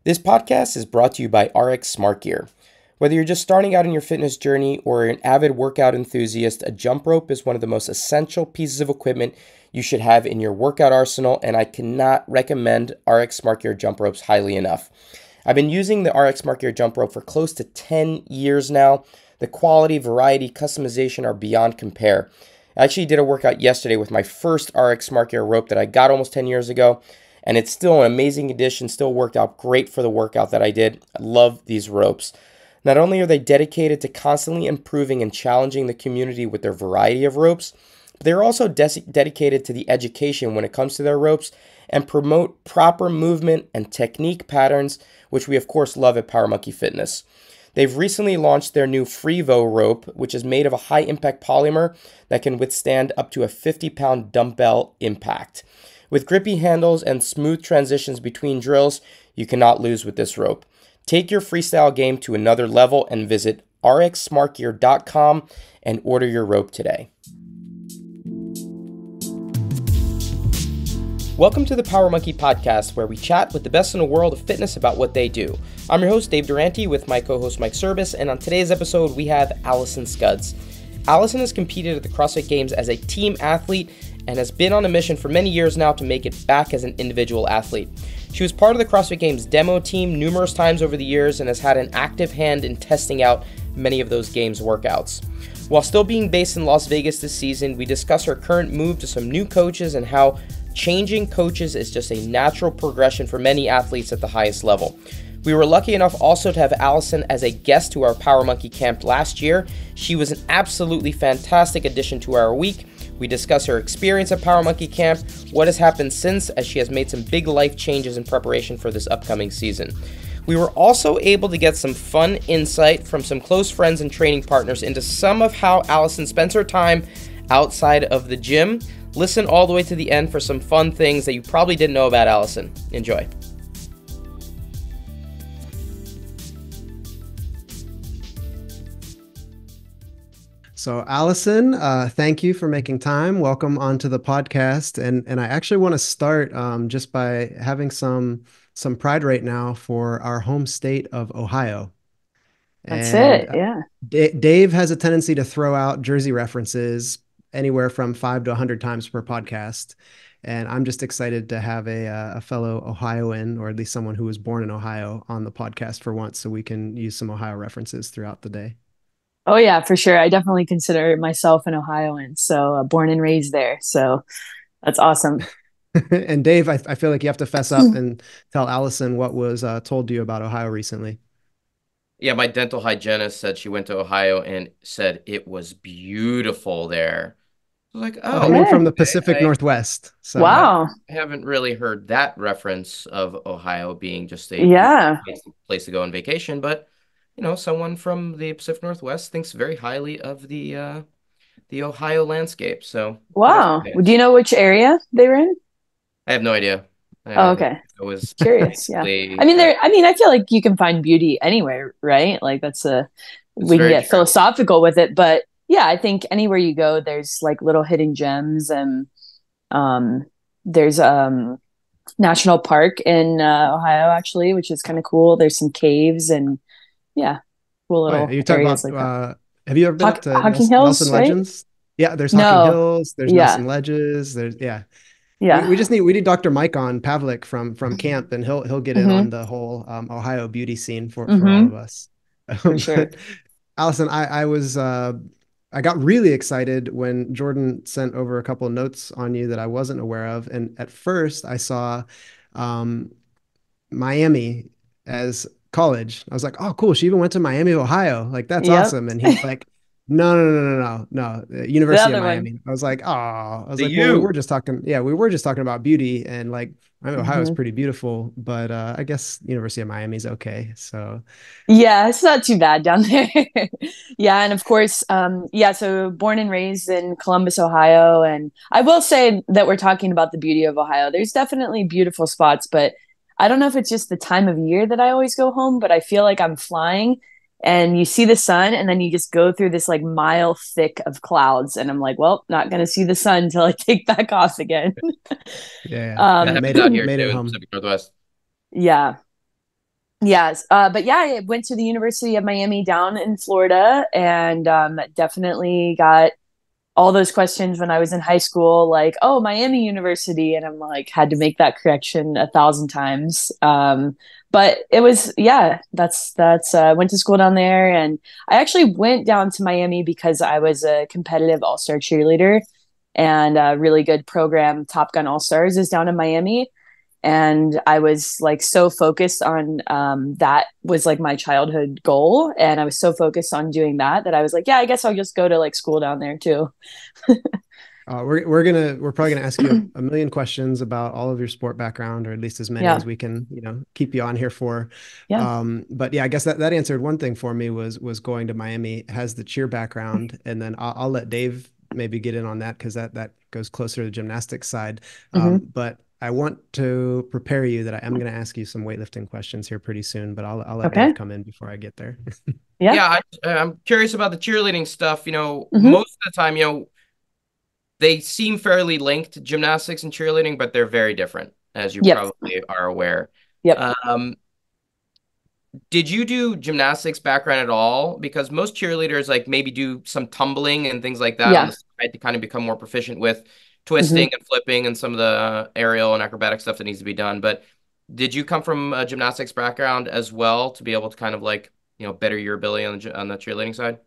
This podcast is brought to you by RX Smart Gear. Whether you're just starting out in your fitness journey or an avid workout enthusiast, a jump rope is one of the most essential pieces of equipment you should have in your workout arsenal, and I cannot recommend RX Smart Gear jump ropes highly enough. I've been using the RX Smart Gear jump rope for close to 10 years now. The quality, variety, customization are beyond compare. I actually did a workout yesterday with my first RX Smart Gear rope that I got almost 10 years ago, and it's still an amazing addition, still worked out great for the workout that I did. I love these ropes. Not only are they dedicated to constantly improving and challenging the community with their variety of ropes, but they're also dedicated to the education when it comes to their ropes and promote proper movement and technique patterns, which we of course love at Power Monkey Fitness. They've recently launched their new Frevo rope, which is made of a high-impact polymer that can withstand up to a 50-pound dumbbell impact. With grippy handles and smooth transitions between drills, you cannot lose with this rope. Take your freestyle game to another level and visit rxsmartgear.com and order your rope today. Welcome to the Power Monkey Podcast, where we chat with the best in the world of fitness about what they do. I'm your host, Dave Durante, with my co-host, Mike Service, and on today's episode, we have Alison Scudds. Alison has competed at the CrossFit Games as a team athlete and has been on a mission for many years now to make it back as an individual athlete. She was part of the CrossFit Games Demo Team numerous times over the years and has had an active hand in testing out many of those games workouts. While still being based in Las Vegas this season, we discuss her current move to some new coaches and how changing coaches is just a natural progression for many athletes at the highest level. We were lucky enough also to have Alison as a guest to our Power Monkey Camp last year. She was an absolutely fantastic addition to our week. We discuss her experience at Power Monkey Camp, what has happened since, as she has made some big life changes in preparation for this upcoming season. We were also able to get some fun insight from some close friends and training partners into some of how Alison spends her time outside of the gym. Listen all the way to the end for some fun things that you probably didn't know about Alison. Enjoy. So Alison, thank you for making time. Welcome onto the podcast. And I actually want to start just by having some pride right now for our home state of Ohio. That's And it. Yeah. Dave has a tendency to throw out Jersey references anywhere from 5 to 100 times per podcast. And I'm just excited to have a fellow Ohioan, or at least someone who was born in Ohio, on the podcast for once, so we can use some Ohio references throughout the day. Oh yeah, for sure. I definitely consider myself an Ohioan, so born and raised there. So that's awesome. And Dave, I feel like you have to fess up and tell Alison what was told to you about Ohio recently. Yeah, my dental hygienist said she went to Ohio and said it was beautiful there. I was like, oh, Coming from Okay. the Pacific okay. Northwest. So Wow. I haven't really heard that reference of Ohio being just a Yeah. place to go on vacation, but someone from the Pacific Northwest thinks very highly of the Ohio landscape. So kudos Wow. to Do guys. you know which area they were in? I have no idea. Oh, okay. I was Just curious. Yeah. basically I mean, I feel like you can find beauty anywhere, right? Like it's we can very get true. philosophical with it, but yeah, I think anywhere you go, there's like little hidden gems and um there's national park in Ohio actually, which is kind of cool. There's some caves and yeah, cool oh yeah, little you talk areas about like that. have you ever been up to Hocking Nelson Hills, right? Legends? Yeah, there's Hocking No. Hills, there's Yeah. Nelson Ledges, there's yeah. Yeah. We need Dr. Mike on Pavlik from camp, and he'll get in on Mm-hmm. the whole Ohio beauty scene for all of Mm-hmm. us. For sure. But Allison, I got really excited when Jordan sent over a couple of notes on you that I wasn't aware of, and at first I saw um, Miami as college. I was like, oh, cool. She even went to Miami, Ohio. Like, that's Yep. awesome. And he's like, no, The University of other one. Miami. I was like, oh, I was The like, well, we U. were just talking. Yeah, we were just talking about beauty, and like, Miami, Ohio is Mm-hmm. pretty beautiful, but I guess University of Miami is okay. So, Yeah, it's not too bad down there. Yeah, and of course, yeah, so born and raised in Columbus, Ohio. And I will say that we're talking about the beauty of Ohio. There's definitely beautiful spots, but I don't know if it's just the time of year that I always go home, but I feel like I'm flying and you see the sun and then you just go through this like mile thick of clouds. And I'm like, well, not gonna see the sun until I take back off again. yeah, That Um, happens out here made too it in the home. Pacific Northwest. yeah. Yes. But yeah, I went to the University of Miami down in Florida, and definitely got all those questions when I was in high school, like, oh, Miami University. And I'm like, had to make that correction 1,000 times. But it was, yeah, went to school down there. And I actually went down to Miami because I was a competitive all-star cheerleader, and a really good program, Top Gun All-Stars, is down in Miami. And I was like so focused on that was like my childhood goal, and I was so focused on doing that I was like, yeah, I guess I'll just go to like school down there too. We're probably gonna ask you a million questions about all of your sport background, or at least as many Yeah. as we can, keep you on here for. Yeah. But yeah, I guess that answered one thing for me, was going to Miami, has the cheer background, and then I'll let Dave maybe get in on that, because that goes closer to the gymnastics side. Mm-hmm. But I want to prepare you that I am going to ask you some weightlifting questions here pretty soon, but I'll let Okay. Dave come in before I get there. Yeah. Yeah, I'm curious about the cheerleading stuff. Mm-hmm. Most of the time, they seem fairly linked, gymnastics and cheerleading, but they're very different, as you Yep. probably are aware. Yep. Did you do gymnastics background at all? Because most cheerleaders like maybe do some tumbling and things like that on Yeah. the side to kind of become more proficient with Mm-hmm. twisting and flipping and some of the aerial and acrobatic stuff that needs to be done. But did you come from a gymnastics background as well to be able to kind of like, better your ability on the cheerleading side?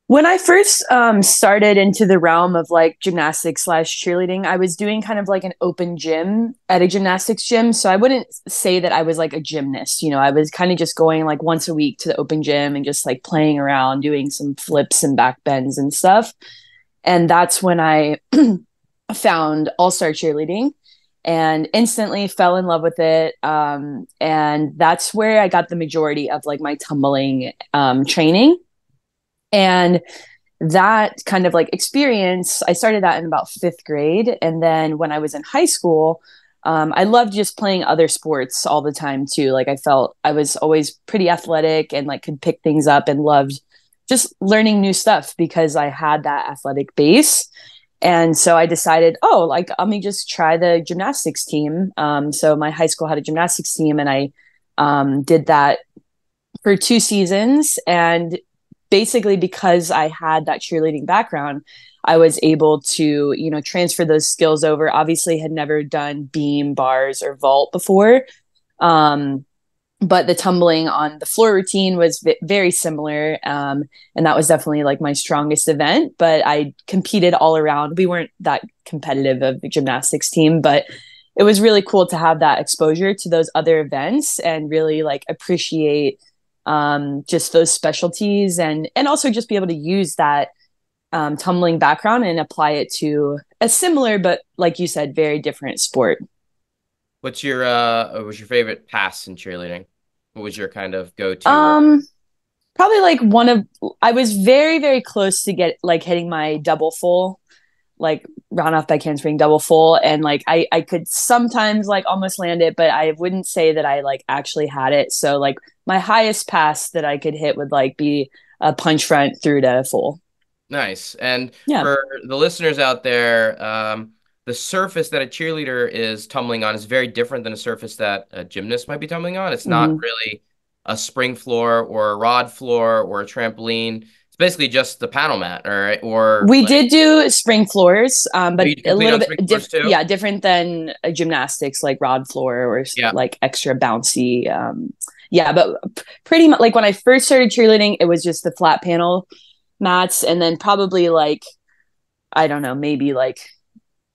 When I first started into the realm of like gymnastics slash cheerleading, I was doing kind of like an open gym at a gymnastics gym. So I wouldn't say that I was like a gymnast. I was kind of just going like once a week to the open gym and just like playing around, doing some flips and back bends and stuff. And that's when I found All Star Cheerleading and instantly fell in love with it. And that's where I got the majority of like my tumbling training. And that kind of like experience, I started that in about fifth grade. And then when I was in high school, I loved just playing other sports all the time too. Like I felt I was always pretty athletic and like could pick things up and loved just learning new stuff because I had that athletic base. And so I decided, oh, like, let me just try the gymnastics team. So my high school had a gymnastics team, and I did that for 2 seasons. And basically, because I had that cheerleading background, I was able to, transfer those skills over. Obviously, had never done beam, bars, or vault before. But the tumbling on the floor routine was very similar. And that was definitely like my strongest event, but I competed all around. We weren't that competitive of the gymnastics team, but it was really cool to have that exposure to those other events and really like appreciate just those specialties and also just be able to use that tumbling background and apply it to a similar, but like you said, very different sport. What was your favorite pass in cheerleading? What was your kind of go-to? Probably like I was very, very close to get like hitting my double full, like round off back handspring double full. And like, I could sometimes like almost land it, but I wouldn't say that I like actually had it. So like my highest pass that I could hit would like be a punch front through to full. Nice. And Yeah. for the listeners out there, the surface that a cheerleader is tumbling on is very different than a surface that a gymnast might be tumbling on. It's not really a spring floor or a rod floor or a trampoline. It's basically just the panel mat, all right? Or we did do spring floors, but a little bit different. Yeah, different than a gymnastics like rod floor or like extra bouncy. Yeah, but pretty much like when I first started cheerleading, it was just the flat panel mats, and then probably like I don't know, maybe like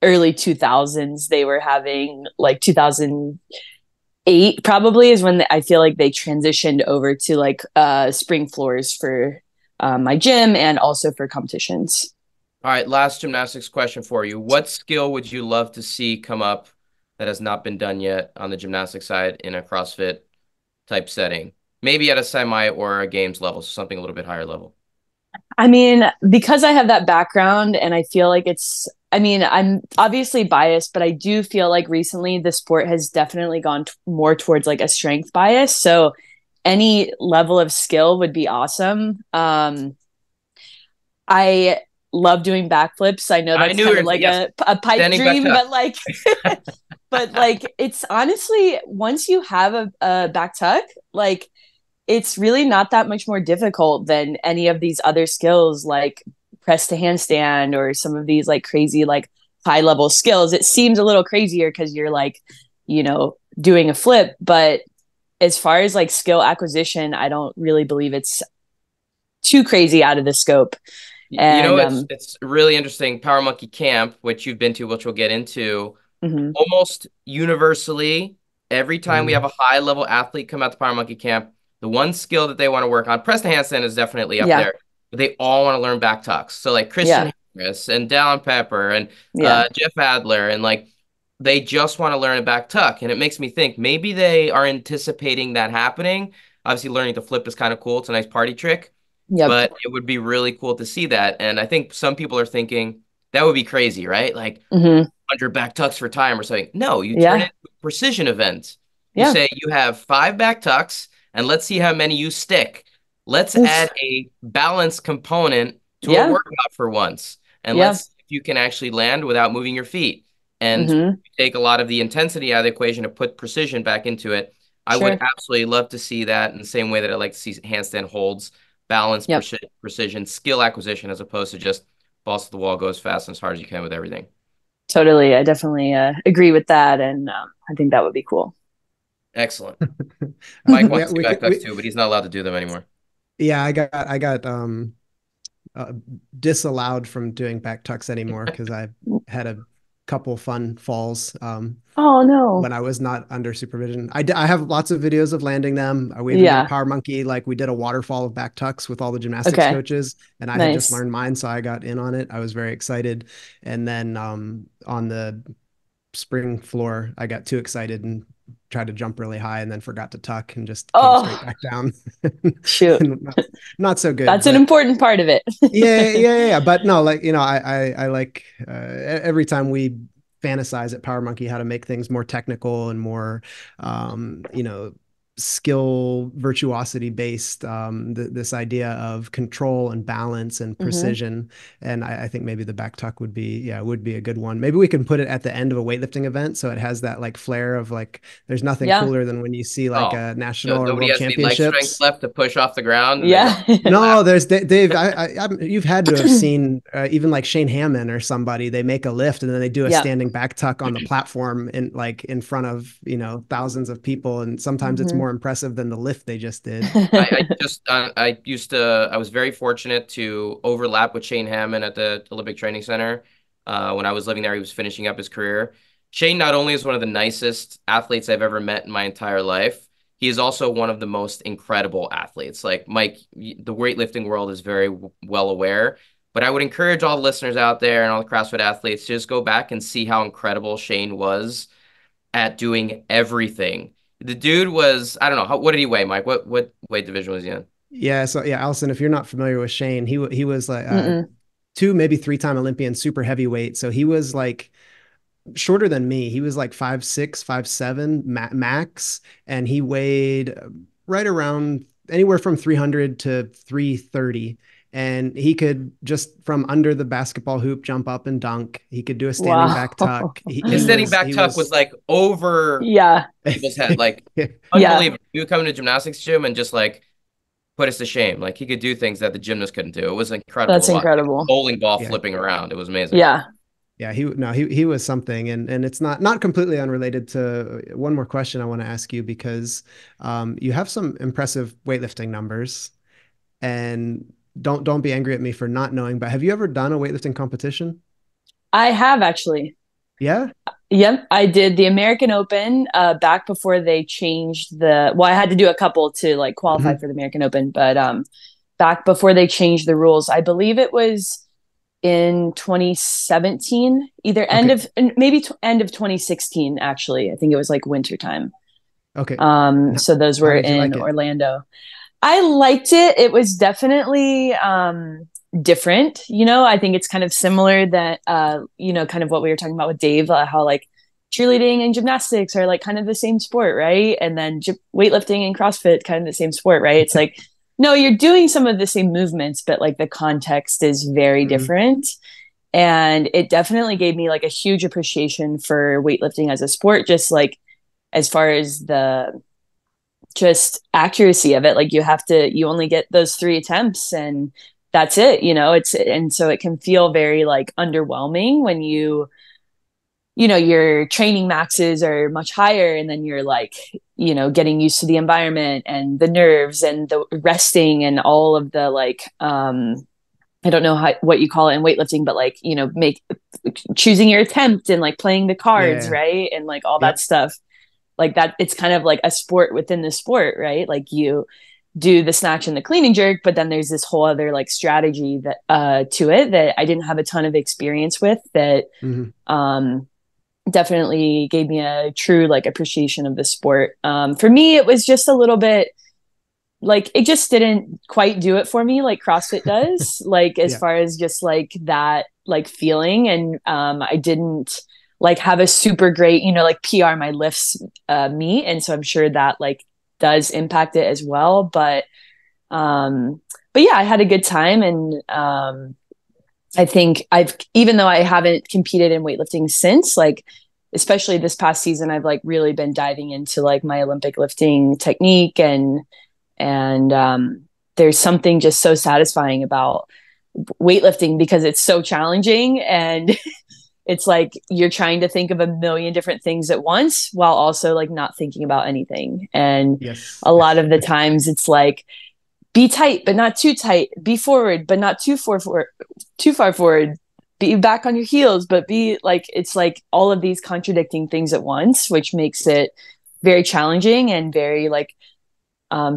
early 2000s they were having like 2008 probably is when I feel like they transitioned over to like spring floors for my gym and also for competitions. All right, last gymnastics question for you. What skill would you love to see come up that has not been done yet on the gymnastics side in a CrossFit type setting? Maybe at a semi or a games level, so something a little bit higher level. I mean, because I have that background and I feel like I'm obviously biased, but I do feel like recently the sport has definitely gone more towards like a strength bias. So any level of skill would be awesome. I love doing backflips. I know that's kind of like a pipe dream, but like But like, it's honestly, once you have a back tuck, like it's really not that much more difficult than any of these other skills like press to handstand or some of these like crazy like high level skills. It seems a little crazier because you're like, doing a flip, but as far as like skill acquisition, I don't really believe it's too crazy out of the scope. And it's really interesting. Power Monkey Camp, which you've been to, which we'll get into, mm-hmm. almost universally, every time we have a high level athlete come out to Power Monkey Camp, the one skill that they want to work on, press to handstand is definitely up there, but they all want to learn back tucks. So like Christian Harris and Dallin Pepper and Jeff Adler, and like they just want to learn a back tuck. And it makes me think maybe they are anticipating that happening. Obviously, learning to flip is kind of cool. It's a nice party trick. But it would be really cool to see that. And I think some people are thinking that would be crazy, right? Like 100 back tucks for time or something. No, you turn it into a precision event. You say you have 5 back tucks and let's see how many you stick. Let's add a balance component to a workout for once. And let's see if you can actually land without moving your feet. And take a lot of the intensity out of the equation to put precision back into it. I would absolutely love to see that in the same way that I like to see handstand holds. Balance, precision, skill acquisition, as opposed to just balls to the wall, go as fast and as hard as you can with everything. Totally. I definitely agree with that. And I think that would be cool. Excellent. Mike wants to do backpacks too, but he's not allowed to do them anymore. Yeah, I got disallowed from doing back tucks anymore because I had a couple fun falls. Oh no! When I was not under supervision, I have lots of videos of landing them. We even did a Power Monkey, like we did a waterfall of back tucks with all the gymnastics coaches, and I had just learned mine, so I got in on it. I was very excited, and then on the spring floor, I got too excited and tried to jump really high, and then forgot to tuck and just came straight back down. Shoot, not so good. That's an important part of it. yeah. But no, like I like every time we fantasize at Power Monkey how to make things more technical and more skill virtuosity based, this idea of control and balance and precision. And I think maybe the back tuck would be a good one. Maybe we can put it at the end of a weightlifting event, so it has that like flair of like there's nothing cooler than when you see like a national or world championships. Leg strength left to push off the ground. No, there's Dave. You've had to have seen even like Shane Hammond or somebody. They make a lift and then they do a standing back tuck on the platform in front of thousands of people, and sometimes it's more impressive than the lift they just did. I was very fortunate to overlap with Shane Hammond at the Olympic Training Center. When I was living there, he was finishing up his career. Shane not only is one of the nicest athletes I've ever met in my entire life, he is also one of the most incredible athletes. Like Mike, the weightlifting world is very well aware, but I would encourage all the listeners out there and all the CrossFit athletes to just go back and see how incredible Shane was at doing everything. The dude was, I don't know, what did he weigh, Mike? What weight division was he in? Yeah, so Alison, if you're not familiar with Shane, he was like 2, maybe 3-time Olympian, super heavyweight. So he was like shorter than me. He was like 5'6", 5'7", max, and he weighed right around anywhere from 300 to 330. And he could just from under the basketball hoop jump up and dunk. He could do a standing back tuck. His standing back tuck was like over people's head, like unbelievable. He would come to a gymnastics gym and just like put us to shame. Like he could do things that the gymnast couldn't do. It was incredible. That's incredible. Like bowling ball flipping around. It was amazing. Yeah, he was something, and it's not completely unrelated to one more question I want to ask you, because you have some impressive weightlifting numbers, and don't be angry at me for not knowing, but have you ever done a weightlifting competition? I have actually. Yeah? Yep. I did the American Open back before they changed I had to do a couple to like qualify for the American Open, but back before they changed the rules, I believe it was in 2017, either end of 2016, actually. I think it was like winter time. Okay. So those were in Orlando. I liked it. It was definitely different. I think it's kind of similar that, kind of what we were talking about with Dave, how like cheerleading and gymnastics are like kind of the same sport, right? And then weightlifting and CrossFit, kind of the same sport, right? It's like, no, you're doing some of the same movements, but like the context is very different. And it definitely gave me like a huge appreciation for weightlifting as a sport, just like as far as the just accuracy of it. Like you only get those 3 attempts and that's it, and so it can feel very like underwhelming when your training maxes are much higher and then you're like, getting used to the environment and the nerves and the resting and all of the like, I don't know what you call it in weightlifting, but like, choosing your attempt and like playing the cards, Yeah. right? And like all that Yep. stuff like that. It's kind of like a sport within the sport, right? Like you do the snatch and the clean and jerk, but then there's this whole other like strategy that to it that I didn't have a ton of experience with that definitely gave me a true like appreciation of the sport. For me, it was just a little bit like it just didn't quite do it for me like CrossFit does, like as Yeah. far as just like that like feeling. And I didn't like have a super great, like PR my lifts meet. And so I'm sure that like does impact it as well. But yeah, I had a good time. And I think even though I haven't competed in weightlifting since, like, especially this past season, I've like really been diving into like my Olympic lifting technique and there's something just so satisfying about weightlifting because it's so challenging and it's like you're trying to think of a million different things at once while also like not thinking about anything. And Yes. a lot of the times it's like be tight but not too tight, be forward but not too far forward, be back on your heels but be like, it's like all of these contradicting things at once, which makes it very challenging and very like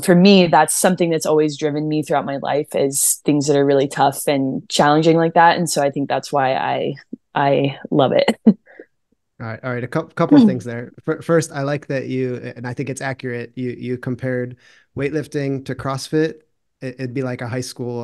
for me, that's something that's always driven me throughout my life is things that are really tough and challenging like that. And so I think that's why I love it. All right. A couple of things there. First, I like that and I think it's accurate. You compared weightlifting to CrossFit. It'd be like a high school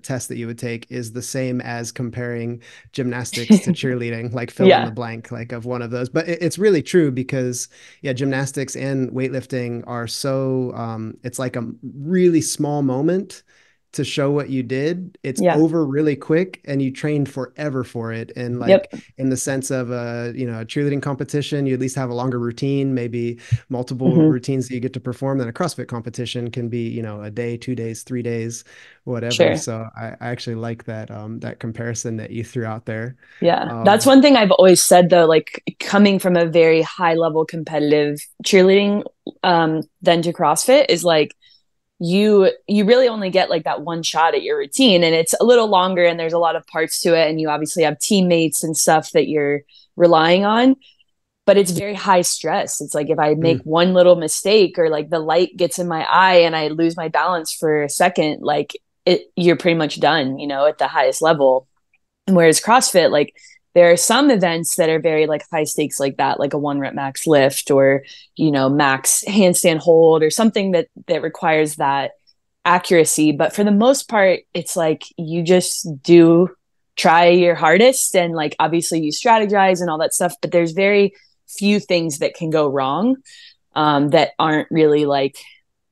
test that you would take is the same as comparing gymnastics to cheerleading, like fill in Yeah. the blank, like of one of those. But it's really true because yeah, gymnastics and weightlifting are so it's like a really small moment to show what you did. It's Yeah. over really quick and you trained forever for it. And like Yep. in the sense of a cheerleading competition, you at least have a longer routine, maybe multiple Mm-hmm. routines that you get to perform. Then a CrossFit competition can be a day, 2 days, 3 days, whatever. Sure. So I actually like that comparison that you threw out there. Yeah. That's um one thing I've always said though, like coming from a very high level competitive cheerleading then to CrossFit is like you really only get like that one shot at your routine and it's a little longer and there's a lot of parts to it and you obviously have teammates and stuff that you're relying on, but it's very high stress. It's like if I make mm, one little mistake or like the light gets in my eye and I lose my balance for a second, like you're pretty much done, at the highest level. And whereas CrossFit, like there are some events that are very like high stakes like that, like a 1 rep max lift or, max handstand hold or something that requires that accuracy. But for the most part, it's like you just do try your hardest and like obviously you strategize and all that stuff, but there's very few things that can go wrong that aren't really like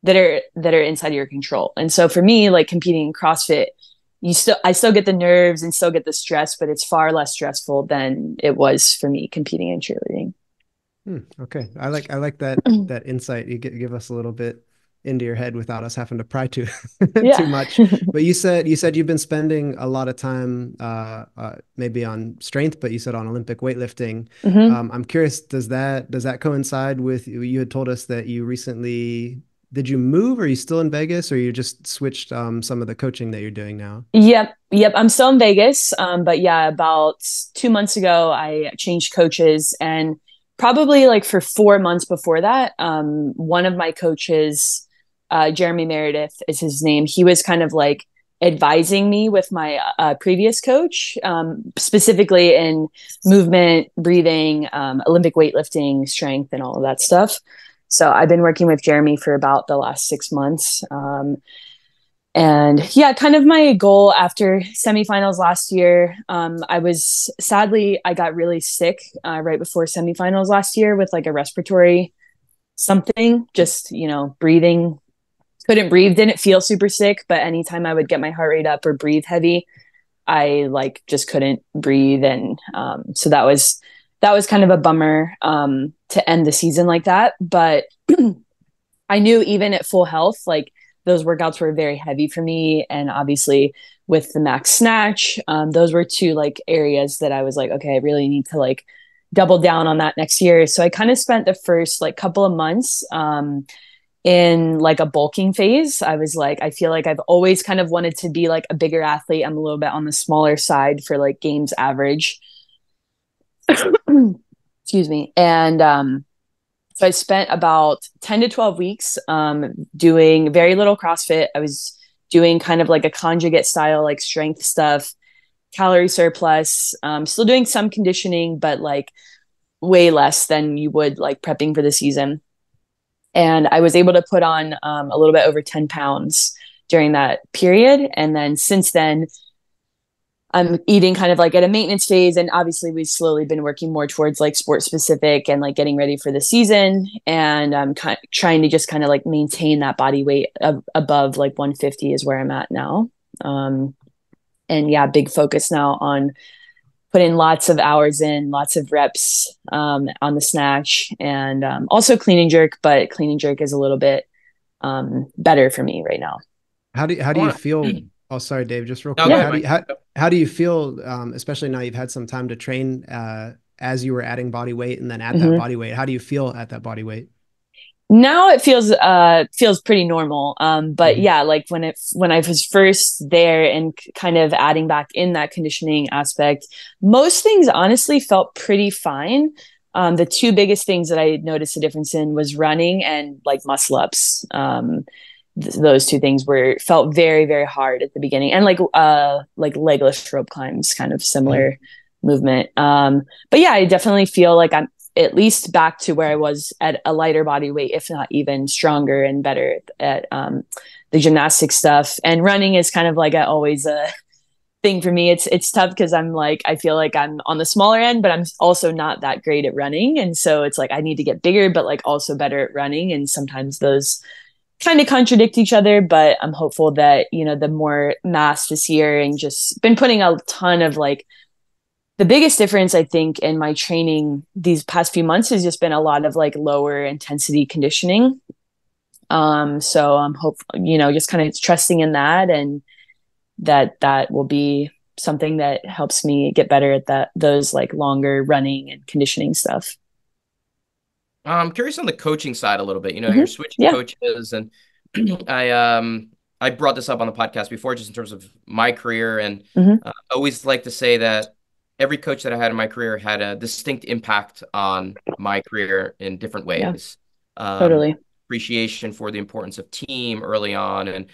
that are inside of your control. And so for me, like competing in CrossFit, I still get the nerves and still get the stress, but it's far less stressful than it was for me competing in cheerleading. okay. I like that insight. You give us a little bit into your head without us having to pry too too Yeah. much. But you said you've been spending a lot of time maybe on strength, but you said on Olympic weightlifting. Mm-hmm. I'm curious, does that coincide with you had told us that you recently did you move? Or are you still in Vegas, or you just switched some of the coaching that you're doing now? Yep. I'm still in Vegas. But yeah, about 2 months ago, I changed coaches and probably like for 4 months before that, one of my coaches, Jeremy Meredith is his name. He was kind of like advising me with my previous coach, specifically in movement, breathing, Olympic weightlifting, strength, and all of that stuff. So I've been working with Jeremy for about the last 6 months. And yeah, kind of my goal after semifinals last year, I got really sick right before semifinals last year with like a respiratory something, just, breathing, couldn't breathe, didn't feel super sick, but anytime I would get my heart rate up or breathe heavy, I like just couldn't breathe. And so that was kind of a bummer to end the season like that. But I knew even at full health, like those workouts were very heavy for me. And obviously with the max snatch, those were two like areas that I was like, okay, I really need to like double down on that next year. So I kind of spent the first like couple of months in like a bulking phase. I was like, I feel like I've always kind of wanted to be like a bigger athlete. I'm a little bit on the smaller side for like games average. Excuse me. And so I spent about 10 to 12 weeks doing very little CrossFit. I was doing kind of like a conjugate style, like strength stuff, calorie surplus, still doing some conditioning, but like way less than you would like prepping for the season. And I was able to put on a little bit over 10 pounds during that period. And then since then, I'm eating kind of like at a maintenance phase. And obviously we've slowly been working more towards like sport specific and like getting ready for the season. And I'm trying to just kind of like maintain that body weight above like 150 is where I'm at now. And yeah, big focus now on putting lots of hours in, lots of reps on the snatch, and also clean and jerk, but clean and jerk is a little bit better for me right now. How do you feel? Oh, sorry, Dave, just real quick. No, How do you feel, especially now you've had some time to train as you were adding body weight and then at that body weight? How do you feel at that body weight? Now it feels pretty normal. But yeah, like when I was first there and kind of adding back in that conditioning aspect, most things honestly felt pretty fine. The two biggest things that I noticed a difference in was running and like muscle ups. Those two things felt very, very hard at the beginning, and like legless rope climbs, kind of similar movement. But yeah, I definitely feel like I'm at least back to where I was at a lighter body weight, if not even stronger and better at the gymnastics stuff. And running is kind of like always a thing for me. It's tough because I'm like, I feel like I'm on the smaller end, but I'm also not that great at running. And so it's like I need to get bigger, but like also better at running. And sometimes those kind of contradict each other, but I'm hopeful that, the more mass this year, and just been putting a ton of like, the biggest difference I think in my training these past few months has just been a lot of like lower intensity conditioning. So I'm hopeful, just kind of trusting in that, and that will be something that helps me get better at those like longer running and conditioning stuff. I'm curious on the coaching side a little bit. You're switching coaches, and I brought this up on the podcast before, just in terms of my career, and I always like to say that every coach that I had in my career had a distinct impact on my career in different ways. Totally. Appreciation for the importance of team early on, and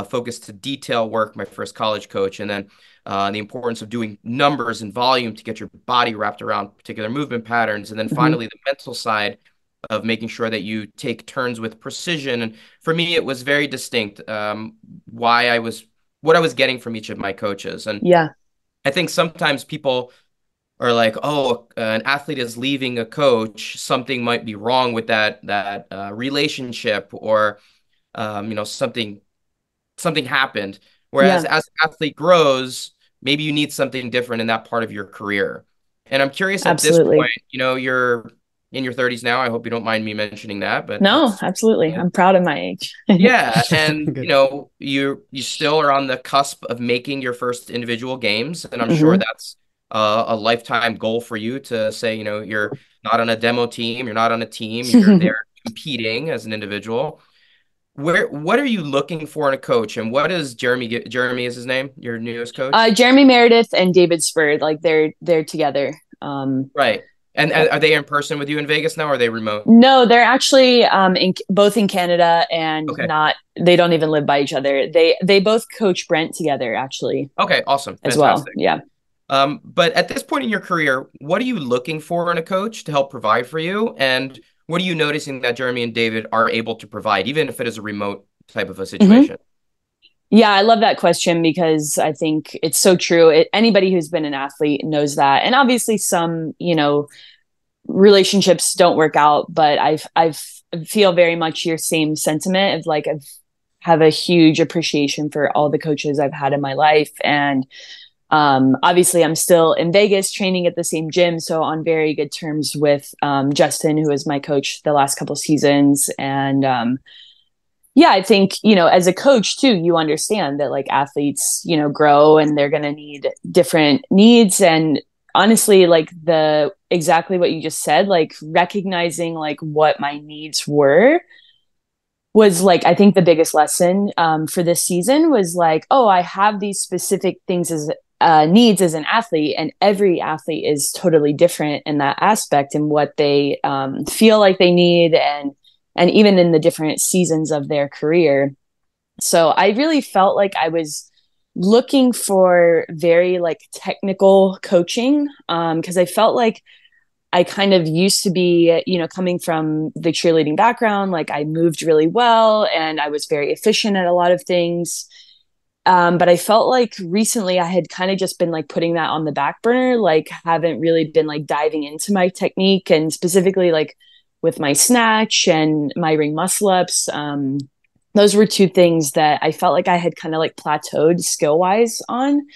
focus to detail work, my first college coach, and then the importance of doing numbers and volume to get your body wrapped around particular movement patterns. And then finally, the mental side of making sure that you take turns with precision. And for me, it was very distinct what I was getting from each of my coaches. And I think sometimes people are like, oh, an athlete is leaving a coach, something might be wrong with that relationship, or something happened. Whereas as an athlete grows, maybe you need something different in that part of your career. And I'm curious at this point, you're in your 30s now. I hope you don't mind me mentioning that, but no, absolutely. I'm proud of my age. Yeah. And you still are on the cusp of making your first individual games. And I'm sure that's a lifetime goal for you to say, you're not on a demo team, you're not on a team, you're there competing as an individual. What are you looking for in a coach, and what is Jeremy is his name, your newest coach? Jeremy Meredith and David Spurd, like they're together. Right. And are they in person with you in Vegas now, or are they remote? No, they're actually both in Canada, and they don't even live by each other. They both coach Brent together, actually. Okay, awesome. As Fantastic. well. Yeah. But at this point in your career, what are you looking for in a coach to help provide for you? And what are you noticing that Jeremy and David are able to provide, even if it is a remote type of a situation? Yeah, I love that question, because I think it's so true. Anybody who's been an athlete knows that. And obviously some, relationships don't work out, but I feel very much your same sentiment of like, I have a huge appreciation for all the coaches I've had in my life. And Obviously, I'm still in Vegas training at the same gym, so on very good terms with Justin, who was my coach the last couple seasons. And yeah, I think, as a coach too, you understand that like athletes, grow and they're going to need different needs. And honestly, like exactly what you just said, like recognizing like what my needs were was like, I think the biggest lesson for this season was like, oh, I have these specific things as needs as an athlete, and every athlete is totally different in that aspect and what they feel like they need, and even in the different seasons of their career. So I really felt like I was looking for very like technical coaching, because I felt like I kind of used to be, coming from the cheerleading background, like I moved really well and I was very efficient at a lot of things. But I felt like recently I had kind of just been like putting that on the back burner, like haven't really been like diving into my technique, and specifically like with my snatch and my ring muscle ups. Those were two things that I felt like I had kind of like plateaued skill wise on,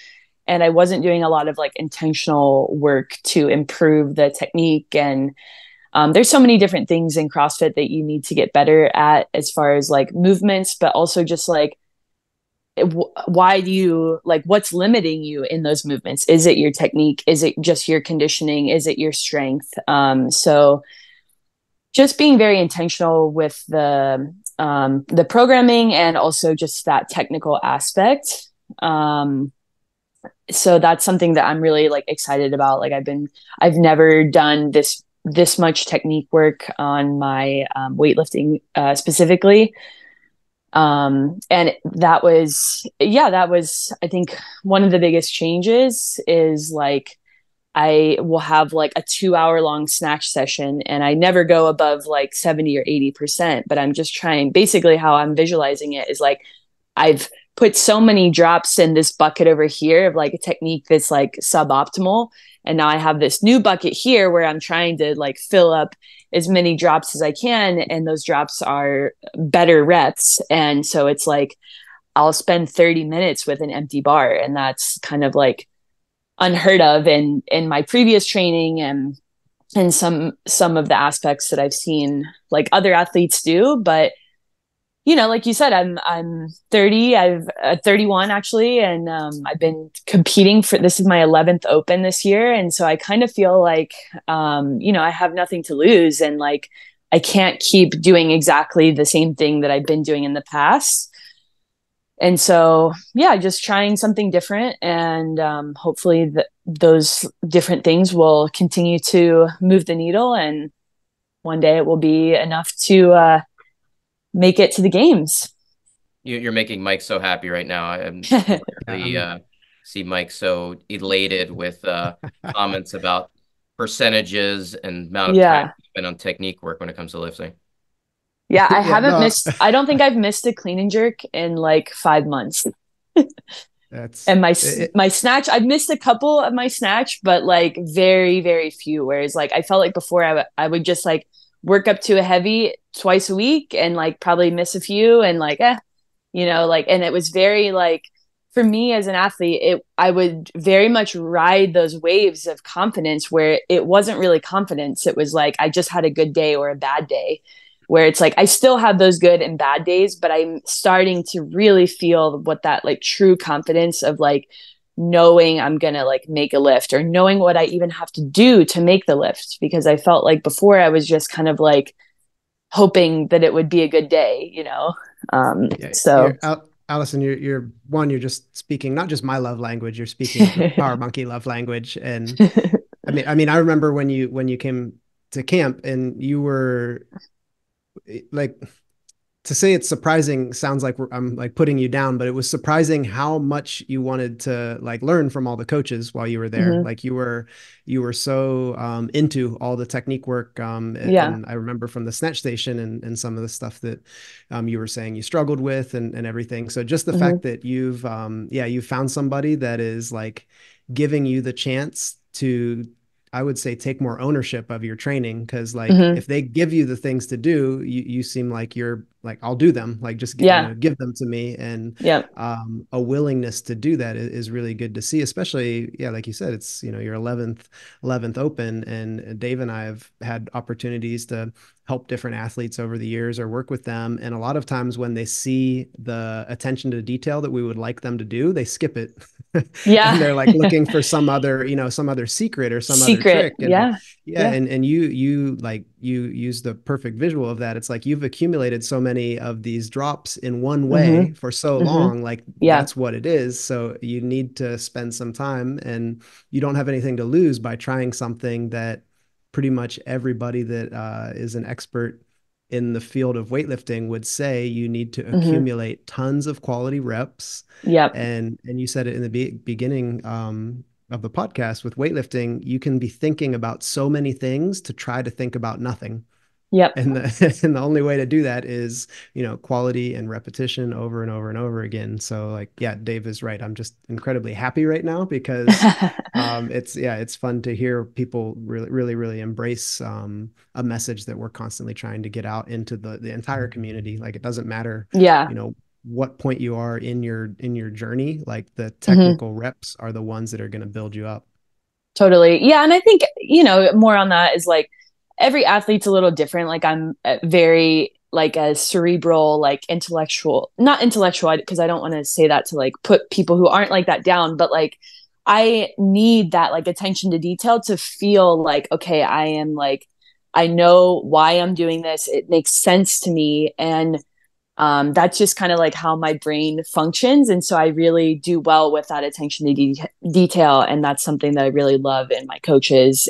and I wasn't doing a lot of like intentional work to improve the technique. And there's so many different things in CrossFit that you need to get better at as far as like movements, but also just like why do you like, what's limiting you in those movements? Is it your technique? Is it just your conditioning? Is it your strength? So just being very intentional with the programming and also just that technical aspect. So that's something that I'm really like excited about. Like I've never done this much technique work on my weightlifting specifically. And that was I think one of the biggest changes is like I will have like a 2 hour long snatch session and I never go above like 70 or 80%, but I'm just trying, basically how I'm visualizing it is like I've put so many drops in this bucket over here of like a technique that's like suboptimal. And now I have this new bucket here where I'm trying to like fill up as many drops as I can. And those drops are better reps. And so it's like, I'll spend 30 minutes with an empty bar. And that's kind of like unheard of in my previous training and some of the aspects that I've seen like other athletes do. But like you said, I'm 30. I've 31 actually, and I've been competing for, this is my 11th Open this year, and so I kind of feel like I have nothing to lose, and like I can't keep doing exactly the same thing that I've been doing in the past. And so yeah, just trying something different, and hopefully those different things will continue to move the needle, and one day it will be enough to make it to the games. You're making Mike so happy right now. I'm really see Mike so elated with comments about percentages and amount of time spent on technique work when it comes to lifting. Yeah, I haven't missed, I don't think I've missed a clean and jerk in like 5 months. And my snatch, I've missed a couple of my snatch, but like very, very few. Whereas like I felt like before I would just like work up to a heavy twice a week and like probably miss a few and like, like, and it was very like, for me as an athlete, I would very much ride those waves of confidence where it wasn't really confidence. It was like, I just had a good day or a bad day, where it's like, I still have those good and bad days, but I'm starting to really feel what that like true confidence of like knowing I'm going to like make a lift, or knowing what I even have to do to make the lift. Because I felt like before I was just kind of like hoping that it would be a good day, so Alison, you're just speaking not just my love language, you're speaking the Power Monkey love language. And I remember when you came to camp and you were like, to say it's surprising sounds like I'm like putting you down, but it was surprising how much you wanted to like learn from all the coaches while you were there. Mm-hmm. Like you were so into all the technique work. And I remember from the snatch station and some of the stuff that you were saying you struggled with and everything. So just the fact that you've found somebody that is like giving you the chance to I would say take more ownership of your training, because like Hmm. if they give you the things to do, you seem like you're like, I'll do them, like just Yeah. give them to me. And Yeah. a willingness to do that is really good to see, especially, yeah, like you said, it's, your 11th open. And Dave and I have had opportunities to help different athletes over the years or work with them. And a lot of times when they see the attention to detail that we would like them to do, they skip it. And Yeah. they're like looking for some other, some other secret or some other Secret. trick. And Yeah. yeah, Yeah. and you use the perfect visual of that. It's like you've accumulated so many of these drops in one Hmm. way for so Hmm. long, like Yeah. that's what it is. So you need to spend some time, and you don't have anything to lose by trying something that pretty much everybody that is an expert in the field of weightlifting would say you need to Hmm. accumulate tons of quality reps. Yep. And you said it in the beginning of the podcast. With weightlifting, you can be thinking about so many things to try to think about nothing. Yep. And and the only way to do that is, quality and repetition over and over and over again. So like, yeah, Dave is right. I'm just incredibly happy right now because it's fun to hear people really, really, really embrace a message that we're constantly trying to get out into the entire community. Like it doesn't matter, Yeah. you know, what point you are in your journey, like the Hmm. technical reps are the ones that are going to build you up. Totally. Yeah. And I think, more on that is like every athlete's a little different. Like I'm very like a cerebral, like intellectual, not intellectual, because I don't want to say that to like put people who aren't like that down, but like I need that like attention to detail to feel like, okay, I am like, I know why I'm doing this. It makes sense to me. And that's just kind of like how my brain functions. And so I really do well with that attention to detail. And that's something that I really love in my coaches.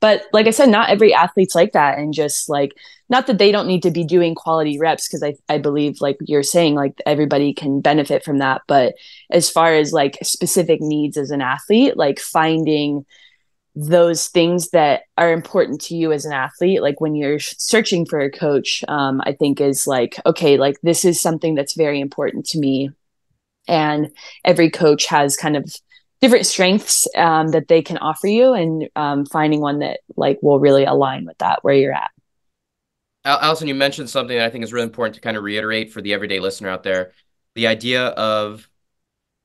But like I said, not every athlete's like that. And just like, not that they don't need to be doing quality reps, because I believe, like you're saying, like everybody can benefit from that. But as far as like specific needs as an athlete, like finding those things that are important to you as an athlete, like when you're searching for a coach, I think is like, okay, like this is something that's very important to me. And every coach has kind of different strengths that they can offer you, and finding one that like will really align with that where you're at. Alison, you mentioned something that I think is really important to kind of reiterate for the everyday listener out there. The idea of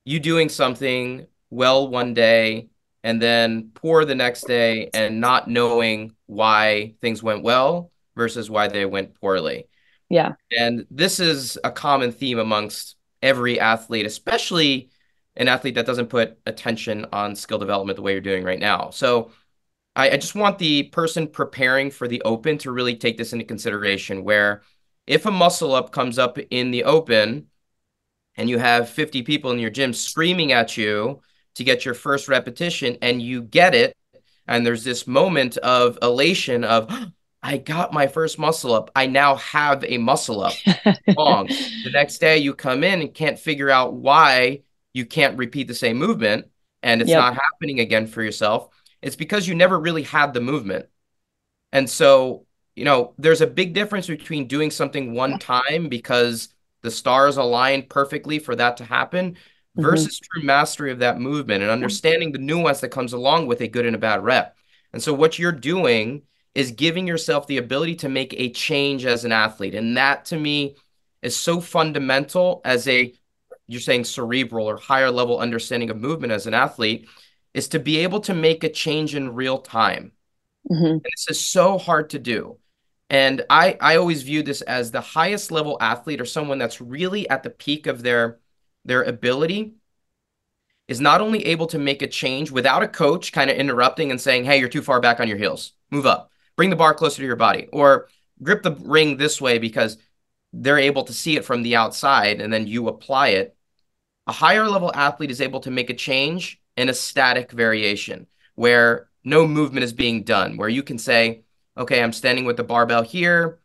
you doing something well one day and then poor the next day and not knowing why things went well versus why they went poorly. Yeah. And this is a common theme amongst every athlete, especially an athlete that doesn't put attention on skill development the way you're doing right now. So I just want the person preparing for the open to really take this into consideration, where if a muscle up comes up in the open and you have 50 people in your gym screaming at you to get your first repetition and you get it, and there's this moment of elation of, oh, I got my first muscle up. I now have a muscle up. Wrong. The next day you come in and can't figure out why you can't repeat the same movement and it's Yep. not happening again for yourself. It's because you never really had the movement. And so, there's a big difference between doing something one time because the stars aligned perfectly for that to happen Mm-hmm. versus true mastery of that movement and understanding the nuance that comes along with a good and a bad rep. And so what you're doing is giving yourself the ability to make a change as an athlete. And that to me is so fundamental as you're saying cerebral or higher level understanding of movement as an athlete, is to be able to make a change in real time. Mm-hmm. And this is so hard to do. And I always view this as the highest level athlete or someone that's really at the peak of their ability is not only able to make a change without a coach kind of interrupting and saying, hey, you're too far back on your heels. Move up. Bring the bar closer to your body. Or grip the ring this way because they're able to see it from the outside and then you apply it. A higher level athlete is able to make a change in a static variation where no movement is being done, where you can say, okay, I'm standing with the barbell here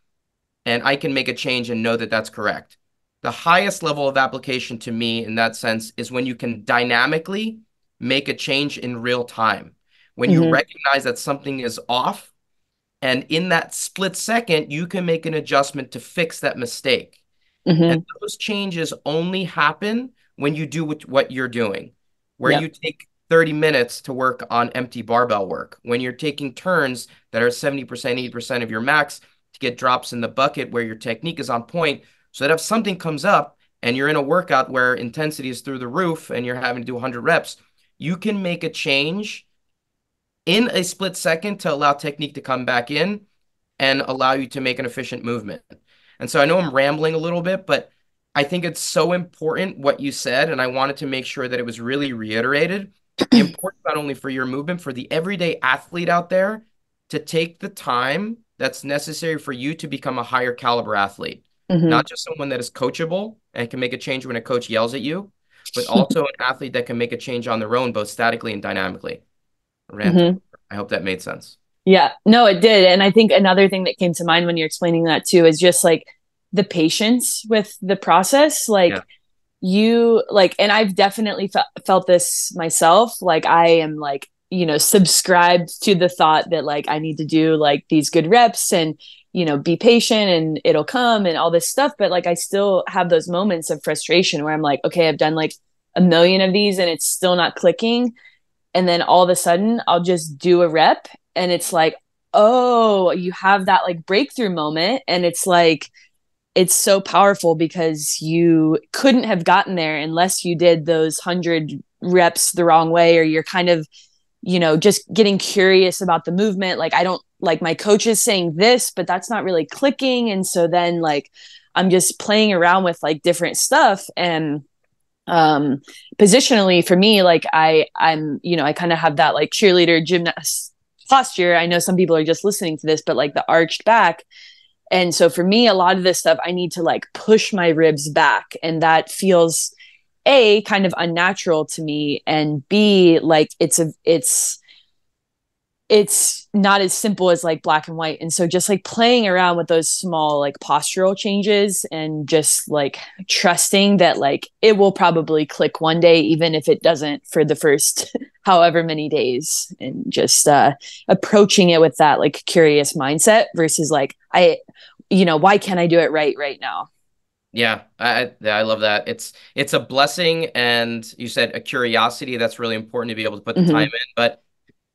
and I can make a change and know that that's correct. The highest level of application to me in that sense is when you can dynamically make a change in real time. When you Mm-hmm. recognize that something is off, and in that split second, you can make an adjustment to fix that mistake. And Mm-hmm. those changes only happen when you do what you're doing, where you Yep. take 30 minutes to work on empty barbell work. When you're taking turns that are 70%, 80% of your max to get drops in the bucket where your technique is on point, so that if something comes up and you're in a workout where intensity is through the roof and you're having to do 100 reps, you can make a change in a split second to allow technique to come back in and allow you to make an efficient movement. And so I know I'm rambling a little bit, but I think it's so important what you said, and I wanted to make sure that it was really reiterated. The importance not only for your movement, for the everyday athlete out there to take the time that's necessary for you to become a higher caliber athlete, not just someone that is coachable and can make a change when a coach yells at you, but also an athlete that can make a change on their own, both statically and dynamically. Rant. I hope that made sense. Yeah, no, it did. And I think another thing that came to mind when you're explaining that too is just like the patience with the process. Like Yeah. you like, and I've definitely felt this myself. Like I am like, subscribed to the thought that like I need to do like these good reps and, be patient and it'll come and all this stuff. But like I still have those moments of frustration where I'm like, okay, I've done like a million of these and it's still not clicking. And then all of a sudden I'll just do a rep and it's like, oh, you have that like breakthrough moment. And it's like, it's so powerful because you couldn't have gotten there unless you did those 100 reps the wrong way, or you're kind of, just getting curious about the movement. Like, I don't like my coach is saying this, but that's not really clicking. And so then like, I'm just playing around with like different stuff. And positionally for me, like I'm I kind of have that like cheerleader gymnast posture. I know some people are just listening to this, but like the arched back. And so for me, a lot of this stuff I need to like push my ribs back, and that feels A, kind of unnatural to me, and B, like it's not as simple as like black and white. And so just like playing around with those small like postural changes and just like trusting that like it will probably click one day, even if it doesn't for the first however many days, and just approaching it with that like curious mindset versus like why can't I do it right now? Yeah, I love that. It's a blessing, and you said a curiosity. That's really important to be able to put the time in, but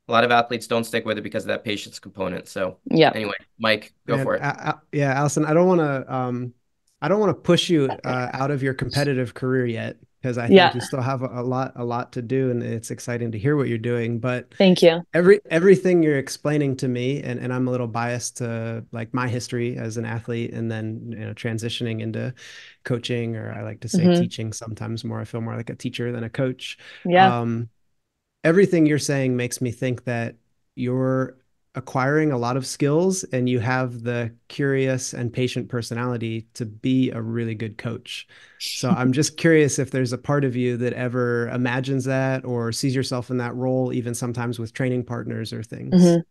a lot of athletes don't stick with it because of that patience component. So yeah. Anyway, Mike, go for it. Yeah, Alison, I don't want to push you out of your competitive career yet, because I think you still have a lot to do, and it's exciting to hear what you're doing. But thank you. Everything you're explaining to me, and I'm a little biased to like my history as an athlete, and then transitioning into coaching, or I like to say teaching sometimes more. I feel more like a teacher than a coach. Yeah. Everything you're saying makes me think that you're acquiring a lot of skills and you have the curious and patient personality to be a really good coach. So I'm just curious if there's a part of you that ever imagines that or sees yourself in that role, even sometimes with training partners or things.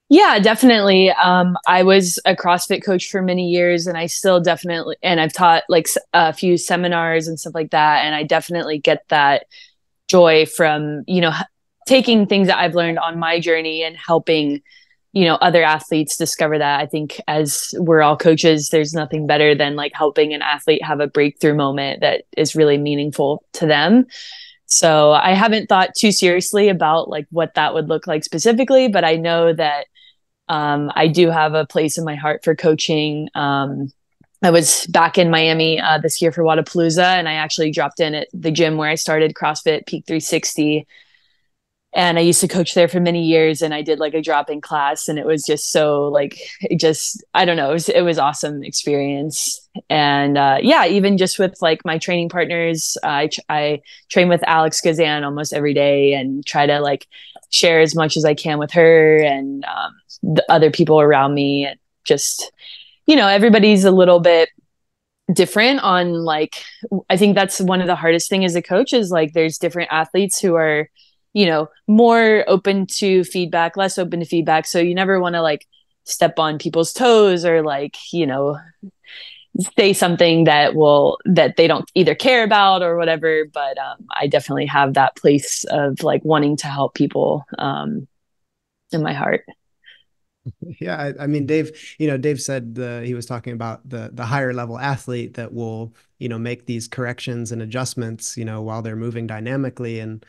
Yeah, definitely. I was a CrossFit coach for many years, and I still definitely, and I've taught like a few seminars and stuff like that. And I definitely get that joy from, taking things that I've learned on my journey and helping, other athletes discover that. I think as we're all coaches, there's nothing better than like helping an athlete have a breakthrough moment that is really meaningful to them. So I haven't thought too seriously about like what that would look like specifically, but I know that I do have a place in my heart for coaching. I was back in Miami this year for Wadapalooza, and I actually dropped in at the gym where I started CrossFit Peak 360. And I used to coach there for many years, and I did like a drop-in class, and it was just so like, I don't know, it was awesome experience. And even just with like my training partners, I train with Alex Gazan almost every day and try to like share as much as I can with her and the other people around me. And just, everybody's a little bit different on like, I think that's one of the hardest thing as a coach is like, there's different athletes who are, more open to feedback, less open to feedback. So you never want to like step on people's toes or like, say something that they don't either care about or whatever. But I definitely have that place of like wanting to help people in my heart. Yeah, I mean, Dave said he was talking about the higher level athlete that will, make these corrections and adjustments, while they're moving dynamically. And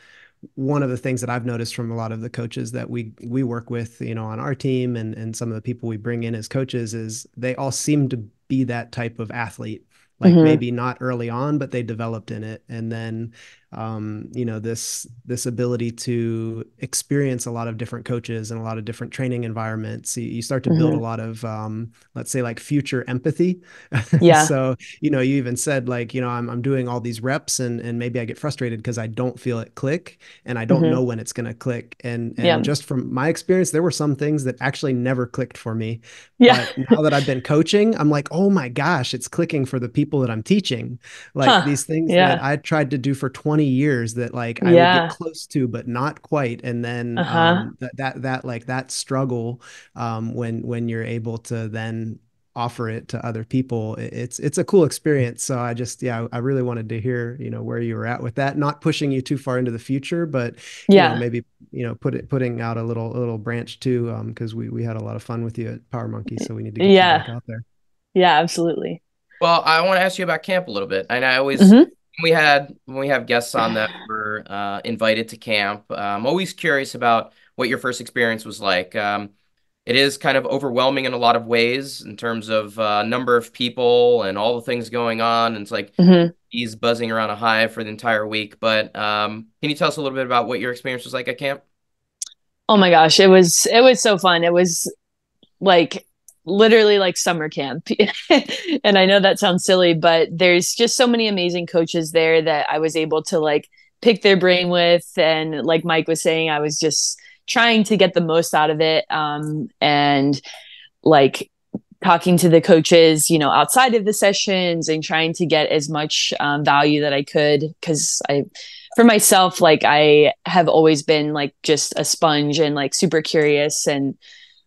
one of the things that I've noticed from a lot of the coaches that we work with, on our team, and some of the people we bring in as coaches, is they all seem to be that type of athlete. Like Mm-hmm. maybe not early on, but they developed in it. And then, this ability to experience a lot of different coaches and a lot of different training environments, you start to build a Mm-hmm. lot of, let's say, like future empathy. Yeah. So, you even said like, I'm doing all these reps, and maybe I get frustrated because I don't feel it click, and I don't Mm-hmm. know when it's going to click. And Yeah. just from my experience, there were some things that actually never clicked for me. Yeah. But now that I've been coaching, I'm like, oh my gosh, it's clicking for the people that I'm teaching. Like Huh. these things that Yeah. I tried to do for 20 years that like I would get Yeah. close to, but not quite. And then Uh-huh. that struggle, when you're able to then offer it to other people, it's a cool experience. So I really wanted to hear, where you were at with that, not pushing you too far into the future, but Yeah. maybe putting out a little branch too, because we had a lot of fun with you at Power Monkey, so we need to get you Yeah. back out there. Yeah, absolutely. Well, I want to ask you about camp a little bit. And I always, Mm-hmm. when we have guests on that were invited to camp, I'm always curious about what your first experience was like. It is kind of overwhelming in a lot of ways in terms of number of people and all the things going on. And it's like Mm-hmm. he's buzzing around a hive for the entire week. But can you tell us a little bit about what your experience was like at camp? Oh my gosh, it was so fun. It was like literally like summer camp. And I know that sounds silly, but there's just so many amazing coaches there that I was able to like pick their brain with. And like Mike was saying, I was just trying to get the most out of it. And like talking to the coaches, outside of the sessions and trying to get as much value that I could. Cause for myself, like I have always been like just a sponge and like super curious and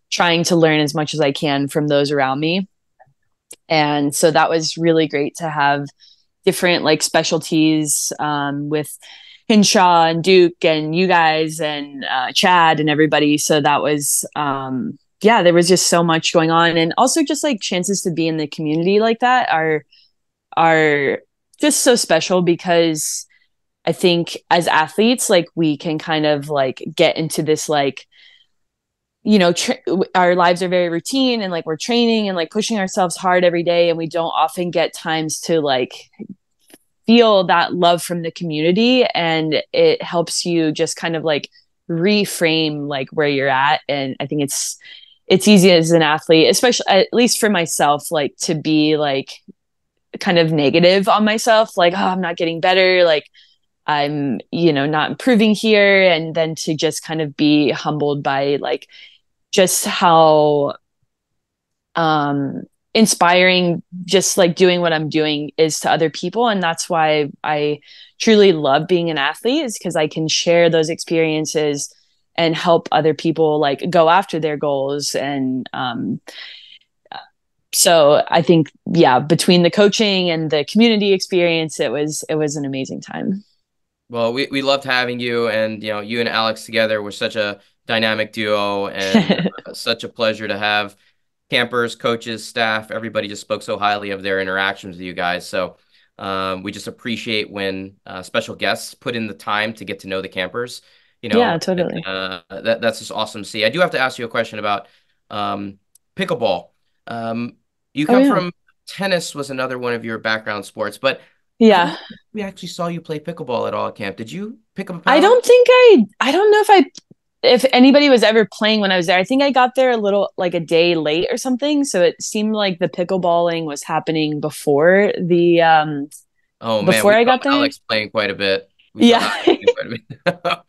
trying to learn as much as I can from those around me. And so that was really great to have different like specialties with Hinshaw and Duke and you guys and Chad and everybody. So that was, yeah, there was just so much going on. And also just like chances to be in the community like that are just so special because I think as athletes, like we can kind of like get into this like, our lives are very routine and like we're training and like pushing ourselves hard every day. And we don't often get times to like feel that love from the community. And it helps you just kind of like reframe like where you're at. And I think it's easy as an athlete, especially at least for myself, like to be like kind of negative on myself, like, oh, I'm not getting better. Like I'm, not improving here. And then to just kind of be humbled by like just how um inspiring just like doing what I'm doing is to other people. And that's why I truly love being an athlete, is because I can share those experiences and help other people like go after their goals. And so I think, yeah, between the coaching and the community experience, it was an amazing time. Well, we loved having you, and you and Alex together were such a dynamic duo, and such a pleasure to have campers, coaches, staff. Everybody just spoke so highly of their interactions with you guys. So we just appreciate when special guests put in the time to get to know the campers. Yeah, totally. That's just awesome to see. I do have to ask you a question about um, pickleball. You Oh come yeah. from tennis was another one of your background sports, but I Yeah. don't think we actually saw you play pickleball at all at camp. Did you pick up a I paddle? don't think I don't know if anybody was ever playing when I was there. I think I got there a little like a day late or something. So it seemed like the pickleballing was happening Oh man, before we I saw got there. Alex playing quite a bit. We saw Yeah. Alex playing quite a bit. We thought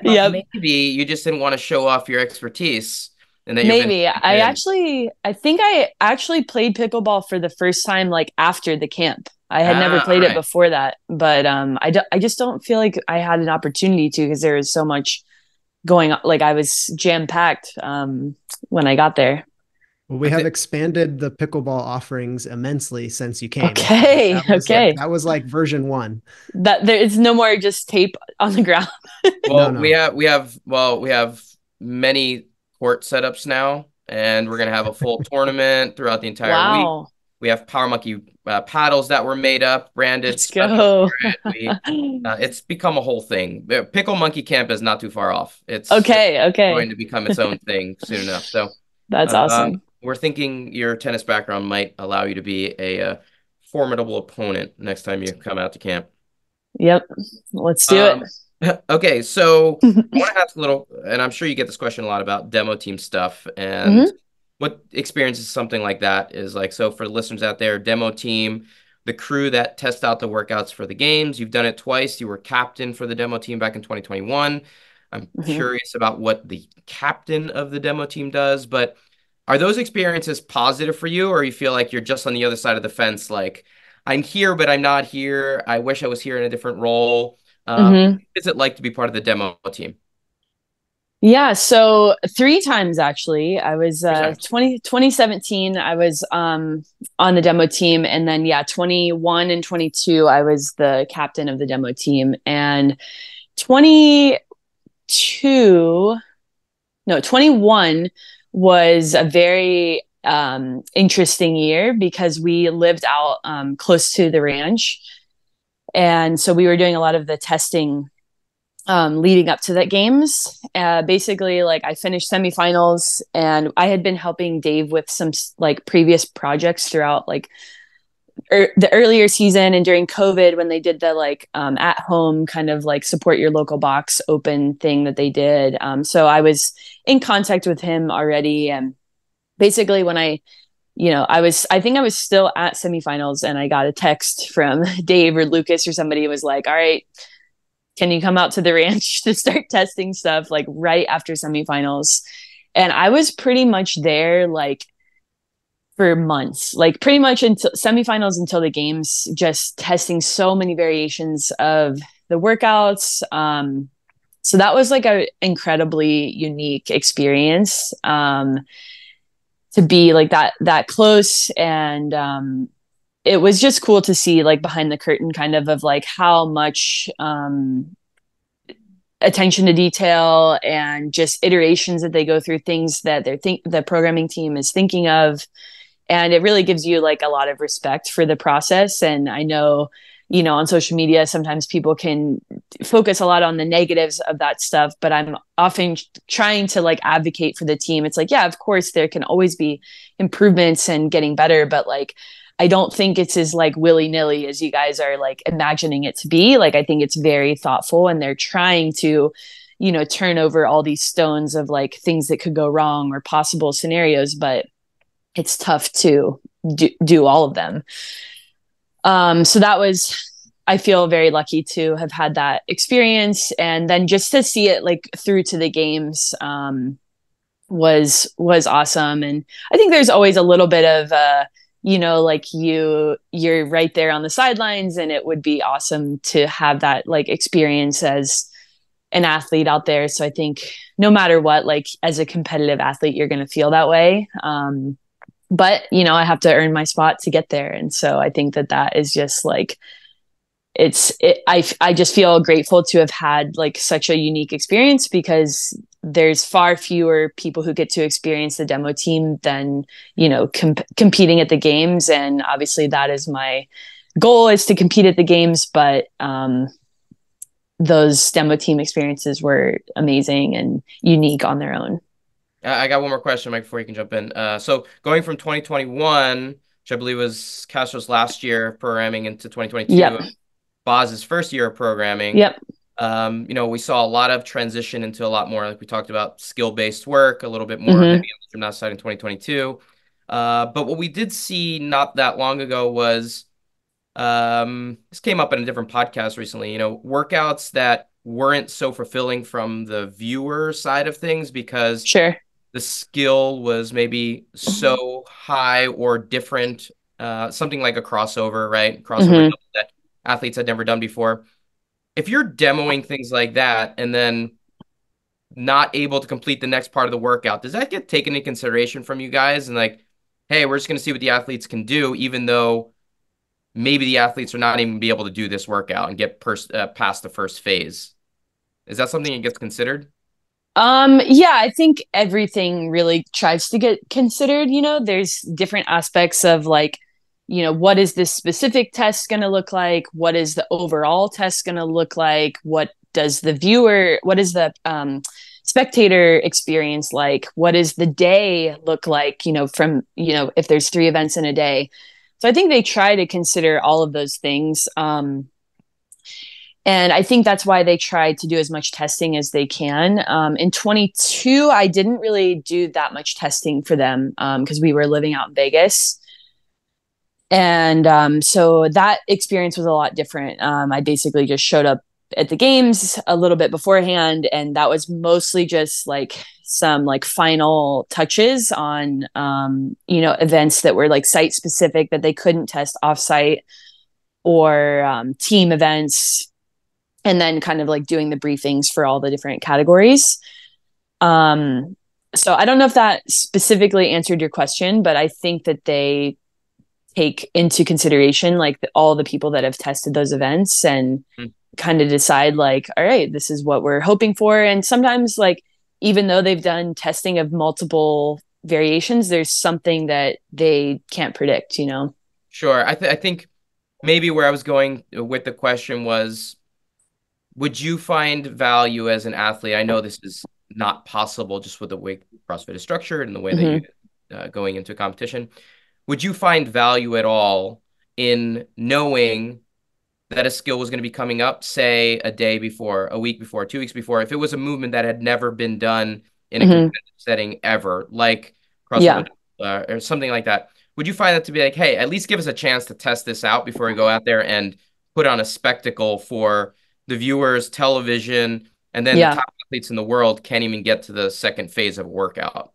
Yep. maybe you just didn't want to show off your expertise and that you're Maybe. Vincent in. I think I actually played pickleball for the first time like after the camp. I had never Ah, all played it right. before that, but I just don't feel like I had an opportunity to because there was so much going on. Like I was jam packed when I got there. Well, we I have think expanded the pickleball offerings immensely since you came. Okay, That was okay. that was like version one. That there is no more just tape on the ground. No, well, no. we have many court setups now, and we're gonna have a full tournament throughout the entire week. Wow. We have Power Monkey paddles that were made up, branded Let's special go. for it. It's become a whole thing. Pickle Monkey Camp is not too far off. It's Okay, okay. going to become its own thing soon enough. So That's awesome. we're thinking your tennis background might allow you to be a formidable opponent next time you come out to camp. Yep. Let's do it. Okay, so I want to ask a little, and I'm sure you get this question a lot about demo team stuff and what experiences something like that is like. So for the listeners out there, demo team, the crew that test out the workouts for the games, you've done it twice. You were captain for the demo team back in 2021. I'm curious about what the captain of the demo team does, but are those experiences positive for you, or you feel like you're just on the other side of the fence, like I'm here, but I'm not here. I wish I was here in a different role. What is it like to be part of the demo team? Yeah, so three times actually. I was 2017, I was on the demo team, and then yeah, 21 and 22 I was the captain of the demo team, and 22 no 21 was a very interesting year because we lived out close to the ranch, and so we were doing a lot of the testing leading up to that games. Basically, like I finished semifinals, and I had been helping Dave with some like previous projects throughout like the earlier season and during COVID when they did the like at home kind of like support your local box open thing that they did. So I was in contact with him already, and basically when I think I was still at semifinals, and I got a text from Dave or Lucas or somebody who was like, all right, can you come out to the ranch to start testing stuff like right after semifinals? And I was pretty much there like for months, like pretty much until semifinals, until the games, just testing so many variations of the workouts. So that was like an incredibly unique experience, to be like that close. And it was just cool to see like behind the curtain kind of like how much attention to detail and just iterations that they go through, things that the programming team is thinking of. And it really gives you like a lot of respect for the process. And I know, on social media, sometimes people can focus a lot on the negatives of that stuff, but I'm often trying to like advocate for the team. It's like, yeah, of course there can always be improvements and getting better, but like, I don't think it's as like willy-nilly as you guys are like imagining it to be. Like, I think it's very thoughtful, and they're trying to, turn over all these stones of like things that could go wrong or possible scenarios, but it's tough to do all of them. So that was, I feel very lucky to have had that experience. And then just to see it like through to the games, was awesome. And I think there's always a little bit of, like you're right there on the sidelines, and it would be awesome to have that like experience as an athlete out there. So I think no matter what, like as a competitive athlete, you're going to feel that way. But I have to earn my spot to get there. And so I think that is just like, I just feel grateful to have had like such a unique experience, because there's far fewer people who get to experience the demo team than, competing at the games. And obviously that is my goal, is to compete at the games. But, those demo team experiences were amazing and unique on their own. I got one more question, Mike, before you can jump in. So going from 2021, which I believe was Castro's last year of programming, into 2022, yep. Boz's first year of programming. Yep. We saw a lot of transition into a lot more, like we talked about, skill-based work, a little bit more heavy on the gymnast side in 2022. But what we did see not that long ago was, this came up in a different podcast recently, workouts that weren't so fulfilling from the viewer side of things because sure, the skill was maybe so high or different, something like a crossover, right? Crossover that athletes had never done before. If you're demoing things like that and then not able to complete the next part of the workout, does that get taken into consideration from you guys? And like, hey, we're just going to see what the athletes can do, even though maybe the athletes are not even be able to do this workout and get past the first phase. Is that something that gets considered? Yeah, I think everything really tries to get considered. There's different aspects of like what is this specific test going to look like? What is the overall test going to look like? What is the spectator experience like? What does the day look like, if there's 3 events in a day? So I think they try to consider all of those things. And I think that's why they try to do as much testing as they can. In 22, I didn't really do that much testing for them because we were living out in Vegas. And so that experience was a lot different. I basically just showed up at the games a little bit beforehand, and that was mostly just like some like final touches on events that were like site specific that they couldn't test offsite, or team events, and then kind of like doing the briefings for all the different categories. So I don't know if that specifically answered your question, but I think that they take into consideration like all the people that have tested those events and kind of decide like, all right, this is what we're hoping for. And sometimes like, even though they've done testing of multiple variations, there's something that they can't predict, Sure. I think maybe where I was going with the question was, would you find value as an athlete? I know this is not possible just with the way CrossFit is structured and the way that you going into a competition. Would you find value at all in knowing that a skill was going to be coming up, say a day before, a week before, 2 weeks before, if it was a movement that had never been done in a competitive setting ever, like CrossFit or something like that? Would you find that to be like, hey, at least give us a chance to test this out before we go out there and put on a spectacle for the viewers, television, and then the top athletes in the world can't even get to the second phase of a workout?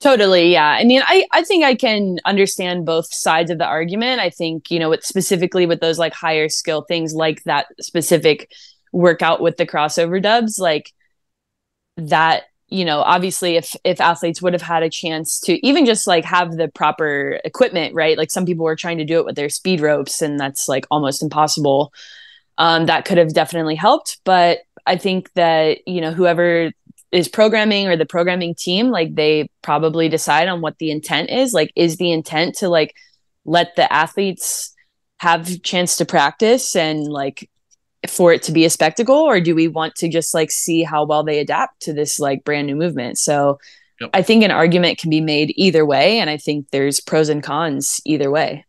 Totally. Yeah. I mean, I think I can understand both sides of the argument. I think, specifically with those like higher skill things like that specific workout with the crossover dubs, like that, obviously if athletes would have had a chance to even just like have the proper equipment, right? Like some people were trying to do it with their speed ropes and that's like almost impossible. That could have definitely helped. But I think that, whoever is programming or the programming team, like they probably decide on what the intent is. Like, is the intent to like let the athletes have a chance to practice and like for it to be a spectacle, or do we want to just like see how well they adapt to this like brand new movement? So I think an argument can be made either way, and I think there's pros and cons either way.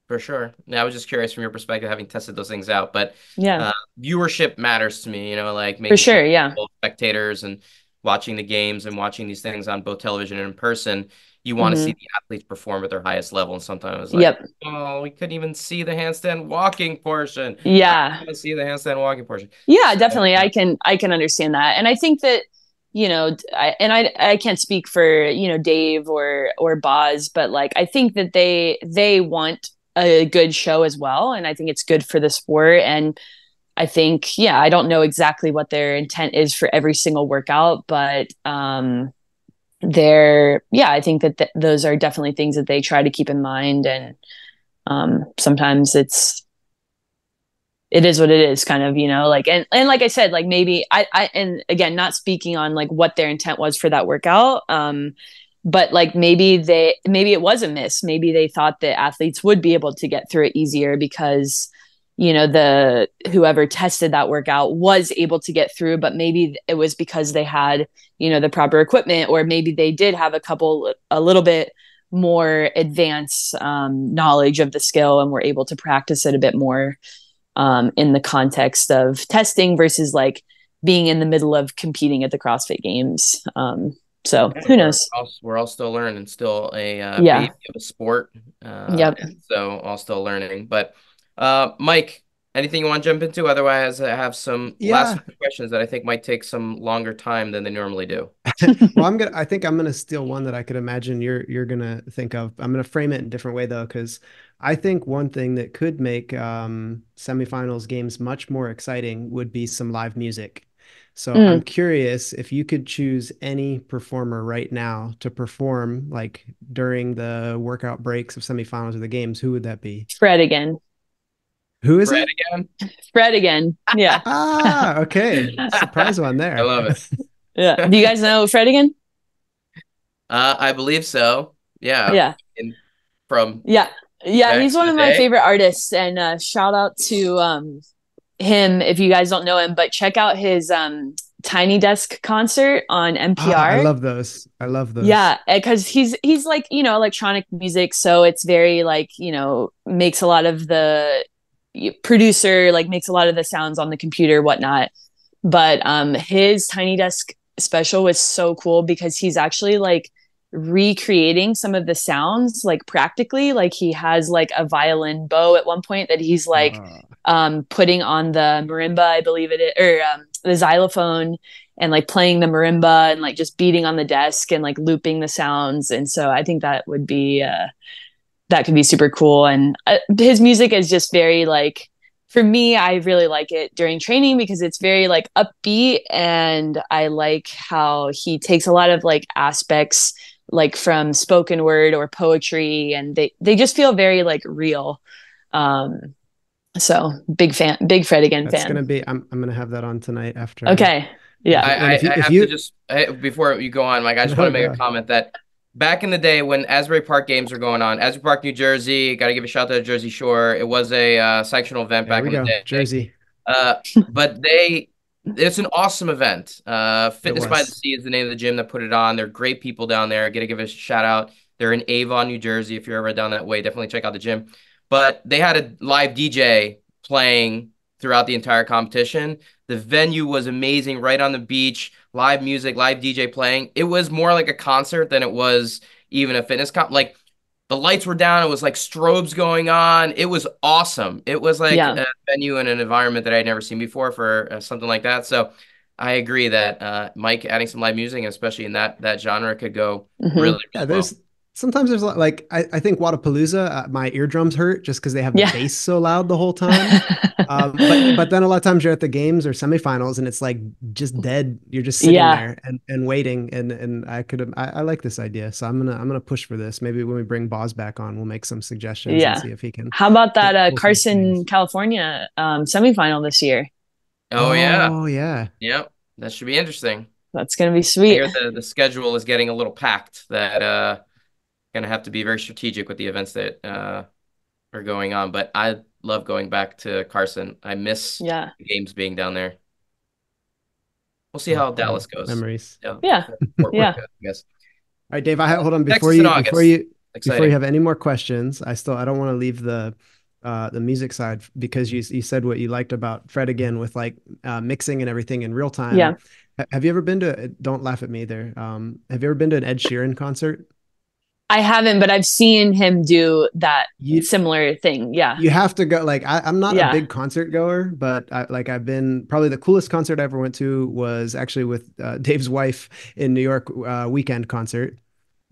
For sure. Yeah, I was just curious from your perspective, having tested those things out. But yeah, viewership matters to me, like making for sure, yeah, spectators and watching the games and watching these things on both television and in person. You want to see the athletes perform at their highest level. And sometimes it's like, oh, we couldn't even see the handstand walking portion. Yeah. I want to see the handstand walking portion. Yeah, definitely. I can understand that. And I think that, I can't speak for, Dave or Boz, but like, I think that they want a good show as well. And I think it's good for the sport. And I think, yeah, I don't know exactly what their intent is for every single workout, but I think that those are definitely things that they try to keep in mind. And sometimes it is what it is, kind of, like, and like I said, like maybe I and again, not speaking on like what their intent was for that workout. But like maybe it was a miss. Maybe they thought that athletes would be able to get through it easier because, the whoever tested that workout was able to get through, but maybe it was because they had, the proper equipment, or maybe they did have a little bit more advanced knowledge of the skill and were able to practice it a bit more in the context of testing versus like being in the middle of competing at the CrossFit Games. So who knows? We're all still learning, still a baby of a sport. Yep. So all still learning. But Mike, anything you want to jump into? Otherwise, I have some last questions that I think might take some longer time than they normally do. Well, I think I'm gonna steal one that I could imagine you're gonna think of. I'm gonna frame it in a different way though, because I think one thing that could make semifinals games much more exciting would be some live music. So I'm curious if you could choose any performer right now to perform like during the workout breaks of semifinals of the games, who would that be? Fred again. Who is Fred it? again? Fred again. Yeah. Okay. Surprise one there. I love it. Yeah. Do you guys know Fred again? I believe so. Yeah. Yeah. And from Yeah. back He's in one the of my day. favorite artists, and shout out to him if you guys don't know him, but check out his Tiny Desk concert on Ah, I NPR. love those. I love those. Yeah, because he's like, electronic music, so it's very like, makes a lot of the producer like makes a lot of the sounds on the computer, whatnot. But his Tiny Desk special was so cool because he's actually like recreating some of the sounds like practically. Like he has like a violin bow at one point that he's like putting on the marimba, I believe it is, or the xylophone, and like playing the marimba and like just beating on the desk and like looping the sounds. And so I think that could be super cool. And his music is just very like, for me, I really like it during training because it's very like upbeat, and I like how he takes a lot of like aspects like from spoken word or poetry, and they just feel very like real. Um, so big Fred again That's gonna fan. be. I'm gonna have that on tonight after. Okay. Yeah. And I if have to you just before you go on, Mike, I just want no to make a go. comment that back in the day when Asbury Park games were going on, Asbury Park, New Jersey, got to give a shout out to Jersey Shore. It was a sectional event There back we in the go, day. Jersey. Uh, but it's an awesome event. It Fitness by the was. Sea is the name of the gym that put it on. They're great people down there. Got to give a shout out. They're in Avon, New Jersey. If you're ever down that way, definitely check out the gym. But they had a live DJ playing throughout the entire competition. The venue was amazing, right on the beach, live music, live DJ playing. It was more like a concert than it was even a fitness comp. Like the lights were down. It was like strobes going on. It was awesome. It was like Yeah. a venue and an environment that I'd never seen before for something like that. So I agree that Mike adding some live music, especially in that genre, could go really, Hmm. Yeah, really well. there's sometimes there's like I think Wadapalooza, my eardrums hurt just because they have the Yeah. bass so loud the whole time. But then a lot of times you're at the games or semifinals and it's like just dead. You're just sitting Yeah. there and waiting. And I like this idea, so I'm gonna push for this. Maybe when we bring Boz back on, we'll make some suggestions and Yeah. see if he can How about that pull some Carson, strings. California semifinal this year? Oh yeah, Oh yeah. yep. That should be interesting. That's gonna be I sweet. hear the schedule is getting a little packed. That gonna have to be very strategic with the events that are going on. But I love going back to Carson. I miss Yeah. the games being down there. We'll see Oh, how Dallas goes. memories. Yeah, Yeah. Fort Worth, Yeah. I guess. All right, Dave, hold on Texas in August. before you Exciting. have any more questions. I don't want to leave the music side because you said what you liked about Fred again with like mixing and everything in real Yeah. time. Have you ever been to, don't laugh at me there. Have you ever been to an Ed Sheeran concert? I haven't, but I've seen him do that You similar thing. Yeah. you have to go. Like I'm not a Yeah. big concert goer, but I've been, probably the coolest concert I ever went to was actually with Dave's wife in New York, weekend concert.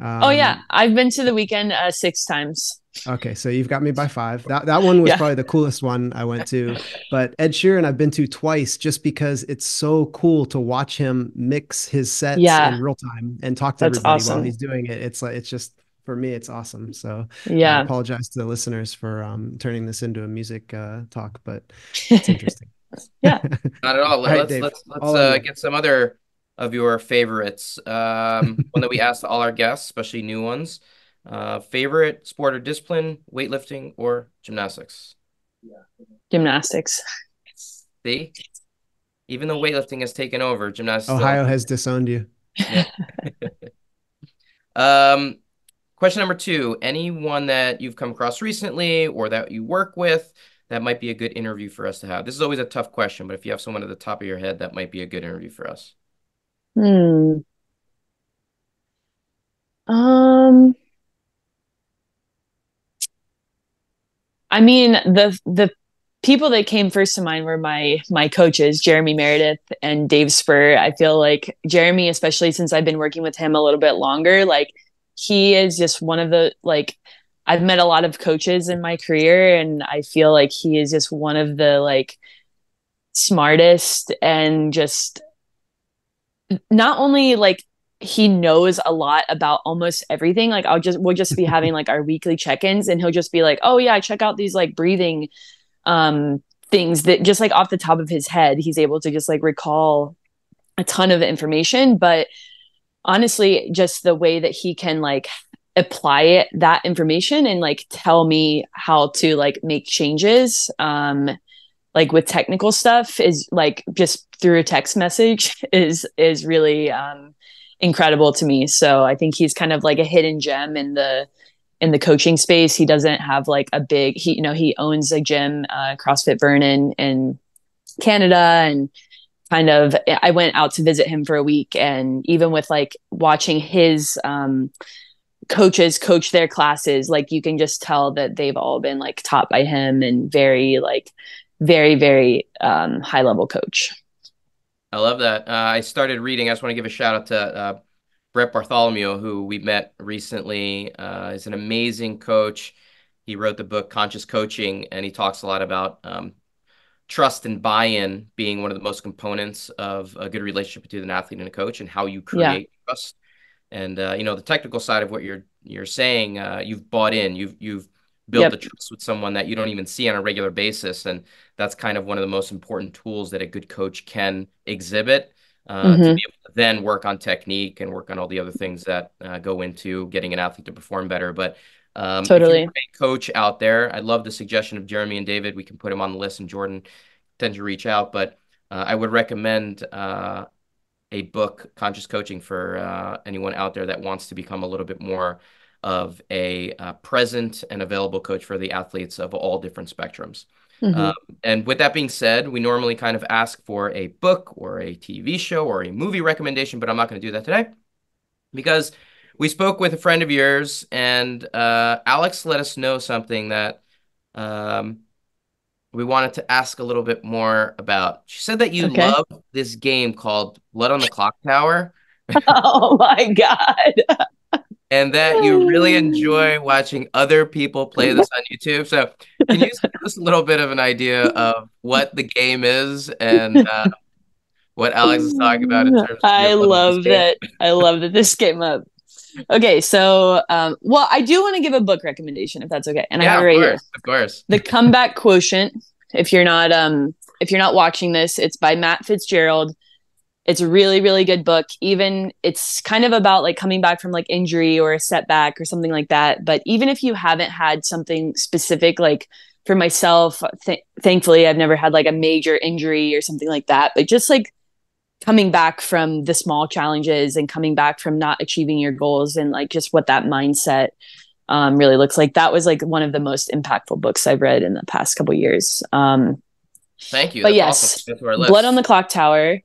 Oh yeah. Um, I've been to the weekend 6 times. Okay, so you've got me by five. That one was Yeah. probably the coolest one I went to. But Ed Sheeran, I've been to twice just because it's so cool to watch him mix his sets Yeah. in real time and talk to That's everybody while awesome. he's doing it. It's like, it's just, for me, it's awesome. So I Yeah. apologize to the listeners for turning this into a music talk, but it's interesting. All Yeah. Not at all. right, Let's Dave, let's all let's on you. get some other of your favorites. One that we asked all our guests, especially new ones. Favorite sport or discipline, weightlifting or gymnastics? Gymnastics. See, even though weightlifting has taken over, gymnastics still. Ohio has disowned you. Yep. Um, question number two, anyone that you've come across recently or that you work with that might be a good interview for us to have? This is always a tough question, but if you have someone at the top of your head, that might be a good interview for us. Hmm. Um, I mean, the people that came first to mind were my coaches, Jeremy Meredith and Dave Spur. I feel like Jeremy, especially since I've been working with him a little bit longer, like he is just one of the like I've met a lot of coaches in my career, and I feel like he is just one of the like smartest, and just not only like he knows a lot about almost everything. Like we'll just be having like our weekly check-ins, and he'll just be like, oh yeah, check out these like breathing things that just like off the top of his head, he's able to just like recall a ton of information. But honestly, just the way that he can like apply that information and like tell me how to like make changes. Like with technical stuff is like just through a text message is really incredible to me. So I think he's kind of like a hidden gem in the coaching space. He doesn't have like a big, he owns a gym, CrossFit Vernon in Canada, and kind of, I went out to visit him for a week, and even with like watching his coaches coach their classes, like you can just tell that they've all been like taught by him, and very high level coach. I love that. I started reading. I just want to give a shout out to Brett Bartholomew, who we met recently. Is an amazing coach. He wrote the book Conscious Coaching, and he talks a lot about trust and buy-in being one of the most components of a good relationship between an athlete and a coach, and how you create trust. And the technical side of what you're saying, you've bought in, you've built the trust with someone that you don't even see on a regular basis, and that's kind of one of the most important tools that a good coach can exhibit, to be able to then work on technique and work on all the other things that go into getting an athlete to perform better. But Totally. if you're a coach out there, I love the suggestion of Jeremy and David. We can put him on the list, and Jordan tend to reach out, but I would recommend a book, Conscious Coaching, for anyone out there that wants to become a little bit more of a present and available coach for the athletes of all different spectrums. And with that being said, we normally kind of ask for a book or a TV show or a movie recommendation, but I'm not going to do that today because we spoke with a friend of yours, and Alex let us know something that we wanted to ask a little bit more about. She said that you love this game called Blood on the Clock Tower. Oh my God. And that you really enjoy watching other people play this on YouTube. So can you give us a little bit of an idea of what the game is and what Alex is talking about in terms of your love of this game? I love that this came up. Okay, so well, I do want to give a book recommendation if that's okay. And I have it right here. Of course. The Comeback Quotient. If you're not watching this, it's by Matt Fitzgerald. It's a really, really good book. Even it's kind of about like coming back from like injury or a setback or something like that. But even if you haven't had something specific, like for myself, thankfully, I've never had like a major injury or something like that. But just like coming back from the small challenges and coming back from not achieving your goals, and like just what that mindset really looks like. That was like one of the most impactful books I've read in the past couple of years. Thank you. But That's yes, awesome. Blood on the Clock Tower.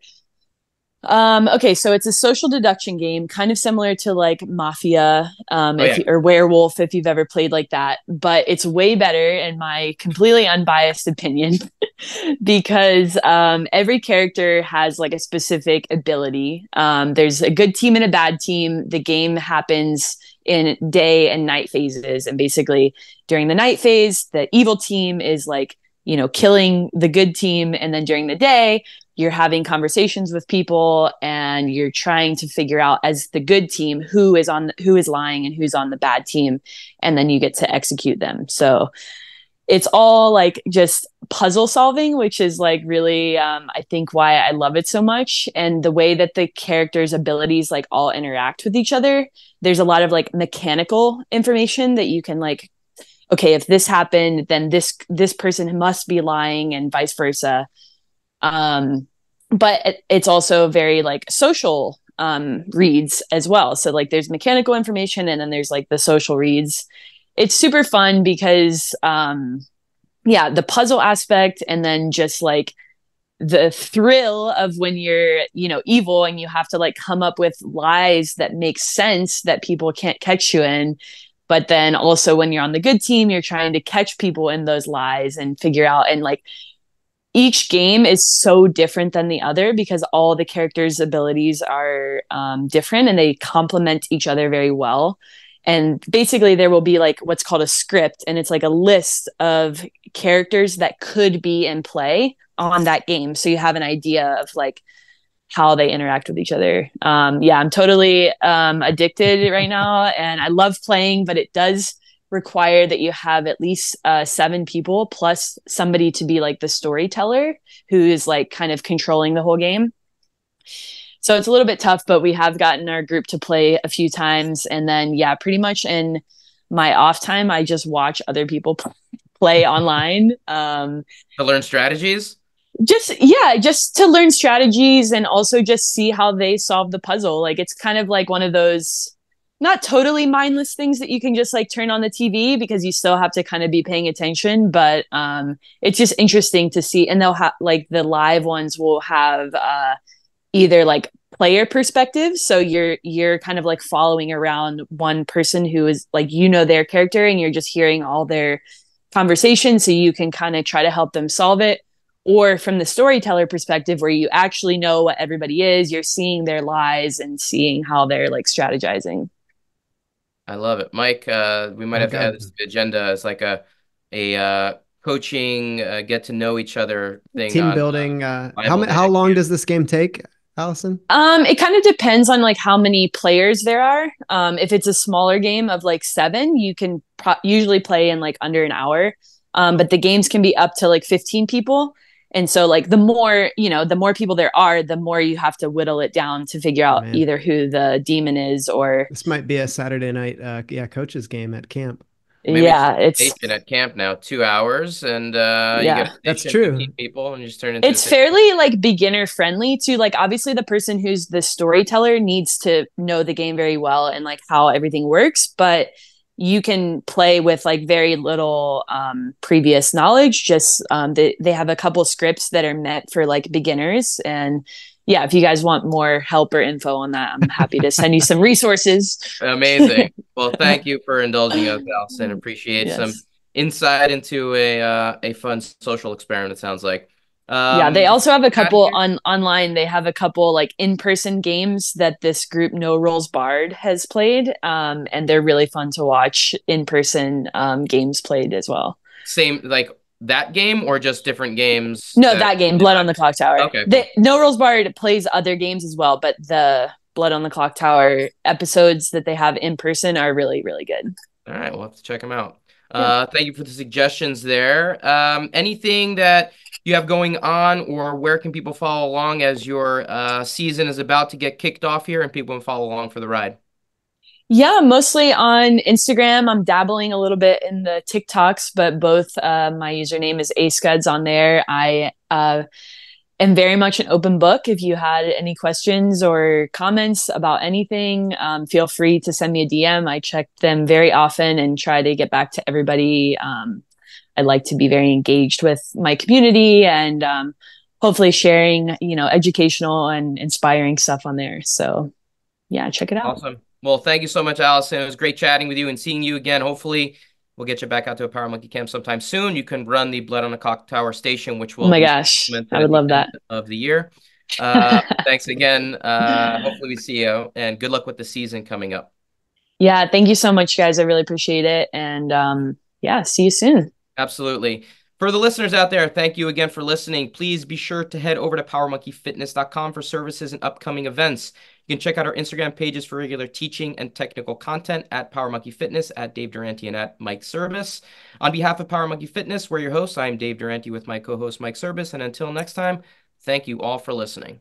Okay, so it's a social deduction game, kind of similar to like Mafia, or Werewolf, if you've ever played like that. But it's way better, in my completely unbiased opinion, because every character has like a specific ability. There's a good team and a bad team. The game happens in day and night phases, and basically during the night phase, the evil team is like killing the good team, and then during the day, you're having conversations with people and you're trying to figure out, as the good team, who is lying and who's on the bad team. And then you get to execute them. So it's all like just puzzle solving, which is like really, I think why I love it so much. And the way that the characters' abilities like all interact with each other. There's a lot of like mechanical information that you can like, okay, if this happened, then this person must be lying, and vice versa. But it's also very like social reads as well. So like there's mechanical information, and then there's like the social reads. It's super fun because the puzzle aspect, and then just like the thrill of when you're evil and you have to like come up with lies that make sense that people can't catch you in. But then also when you're on the good team, you're trying to catch people in those lies and figure out, and like each game is so different than the other because all the characters' abilities are different, and they complement each other very well. And basically there will be like what's called a script, and it's like a list of characters that could be in play on that game. So you have an idea of like how they interact with each other. I'm totally addicted right now, and I love playing, but it does require that you have at least 7 people plus somebody to be like the storyteller who is like kind of controlling the whole game. So it's a little bit tough, but we have gotten our group to play a few times. And then, yeah, pretty much in my off time, I just watch other people play online. To learn strategies? Just to learn strategies and also just see how they solve the puzzle. Like it's kind of like one of those not totally mindless things that you can just like turn on the TV because you still have to kind of be paying attention, but it's just interesting to see. And they'll have like the live ones will have either like player perspective, so you're kind of like following around one person who is like, you know, their character and you're just hearing all their conversation so you can kind of try to help them solve it, or from the storyteller perspective where you actually know what everybody is, you're seeing their lies and seeing how they're like strategizing. I love it. Mike, we might have to add this to the agenda as like a coaching, get to know each other thing Team on building. Bible How Day. long does this game take, Alison? It kind of depends on like how many players there are. If it's a smaller game of like 7, you can usually play in like under an hour. But the games can be up to like 15 people. And so like the more, you know, the more people there are, the more you have to whittle it down to figure out either who the demon is or this might be a Saturday night coaches game at camp. Maybe it's station at camp now, 2 hours, and you get a station, that's true. 15 people, and you just turn into it's fairly like beginner friendly too. Like obviously the person who's the storyteller needs to know the game very well and like how everything works, but you can play with like very little previous knowledge. Just they have a couple scripts that are meant for like beginners. And yeah, if you guys want more help or info on that, I'm happy to send you some resources. Amazing. Well, thank you for indulging us, Alison. Appreciate some insight into a fun social experiment, it sounds like. Yeah, they also have a couple online. They have a couple like in-person games that this group No Rolls Barred has played, and they're really fun to watch in-person games played as well. Same like that game or just different games? No, that game, Blood on the Clock Tower. Okay, cool. No Rolls Barred plays other games as well, but the Blood on the Clock Tower episodes that they have in person are really, really good. All right, we'll have to check them out. Thank you for the suggestions there. Anything that you have going on, or where can people follow along as your season is about to get kicked off here and people can follow along for the ride? Yeah, mostly on Instagram. I'm dabbling a little bit in the TikToks, but both my username is Scudds on there. I am very much an open book. If you had any questions or comments about anything, feel free to send me a DM. I check them very often and try to get back to everybody. I like to be very engaged with my community and hopefully sharing, you know, educational and inspiring stuff on there. So yeah, check it out. Awesome. Well, thank you so much, Alison. It was great chatting with you and seeing you again. Hopefully we'll get you back out to a Power Monkey Camp sometime soon. You can run the Blood on the Clock Tower station, which will oh my gosh, I would love that of the year. Thanks again. Hopefully we see you, and good luck with the season coming up. Yeah, thank you so much, guys. I really appreciate it. And yeah, see you soon. Absolutely. For the listeners out there, thank you again for listening. Please be sure to head over to powermonkeyfitness.com for services and upcoming events. You can check out our Instagram pages for regular teaching and technical content at Power Monkey Fitness, at Dave Durante, and at Mike Service. On behalf of Power Monkey Fitness, we're your hosts. I'm Dave Durante with my co-host Mike Service. And until next time, thank you all for listening.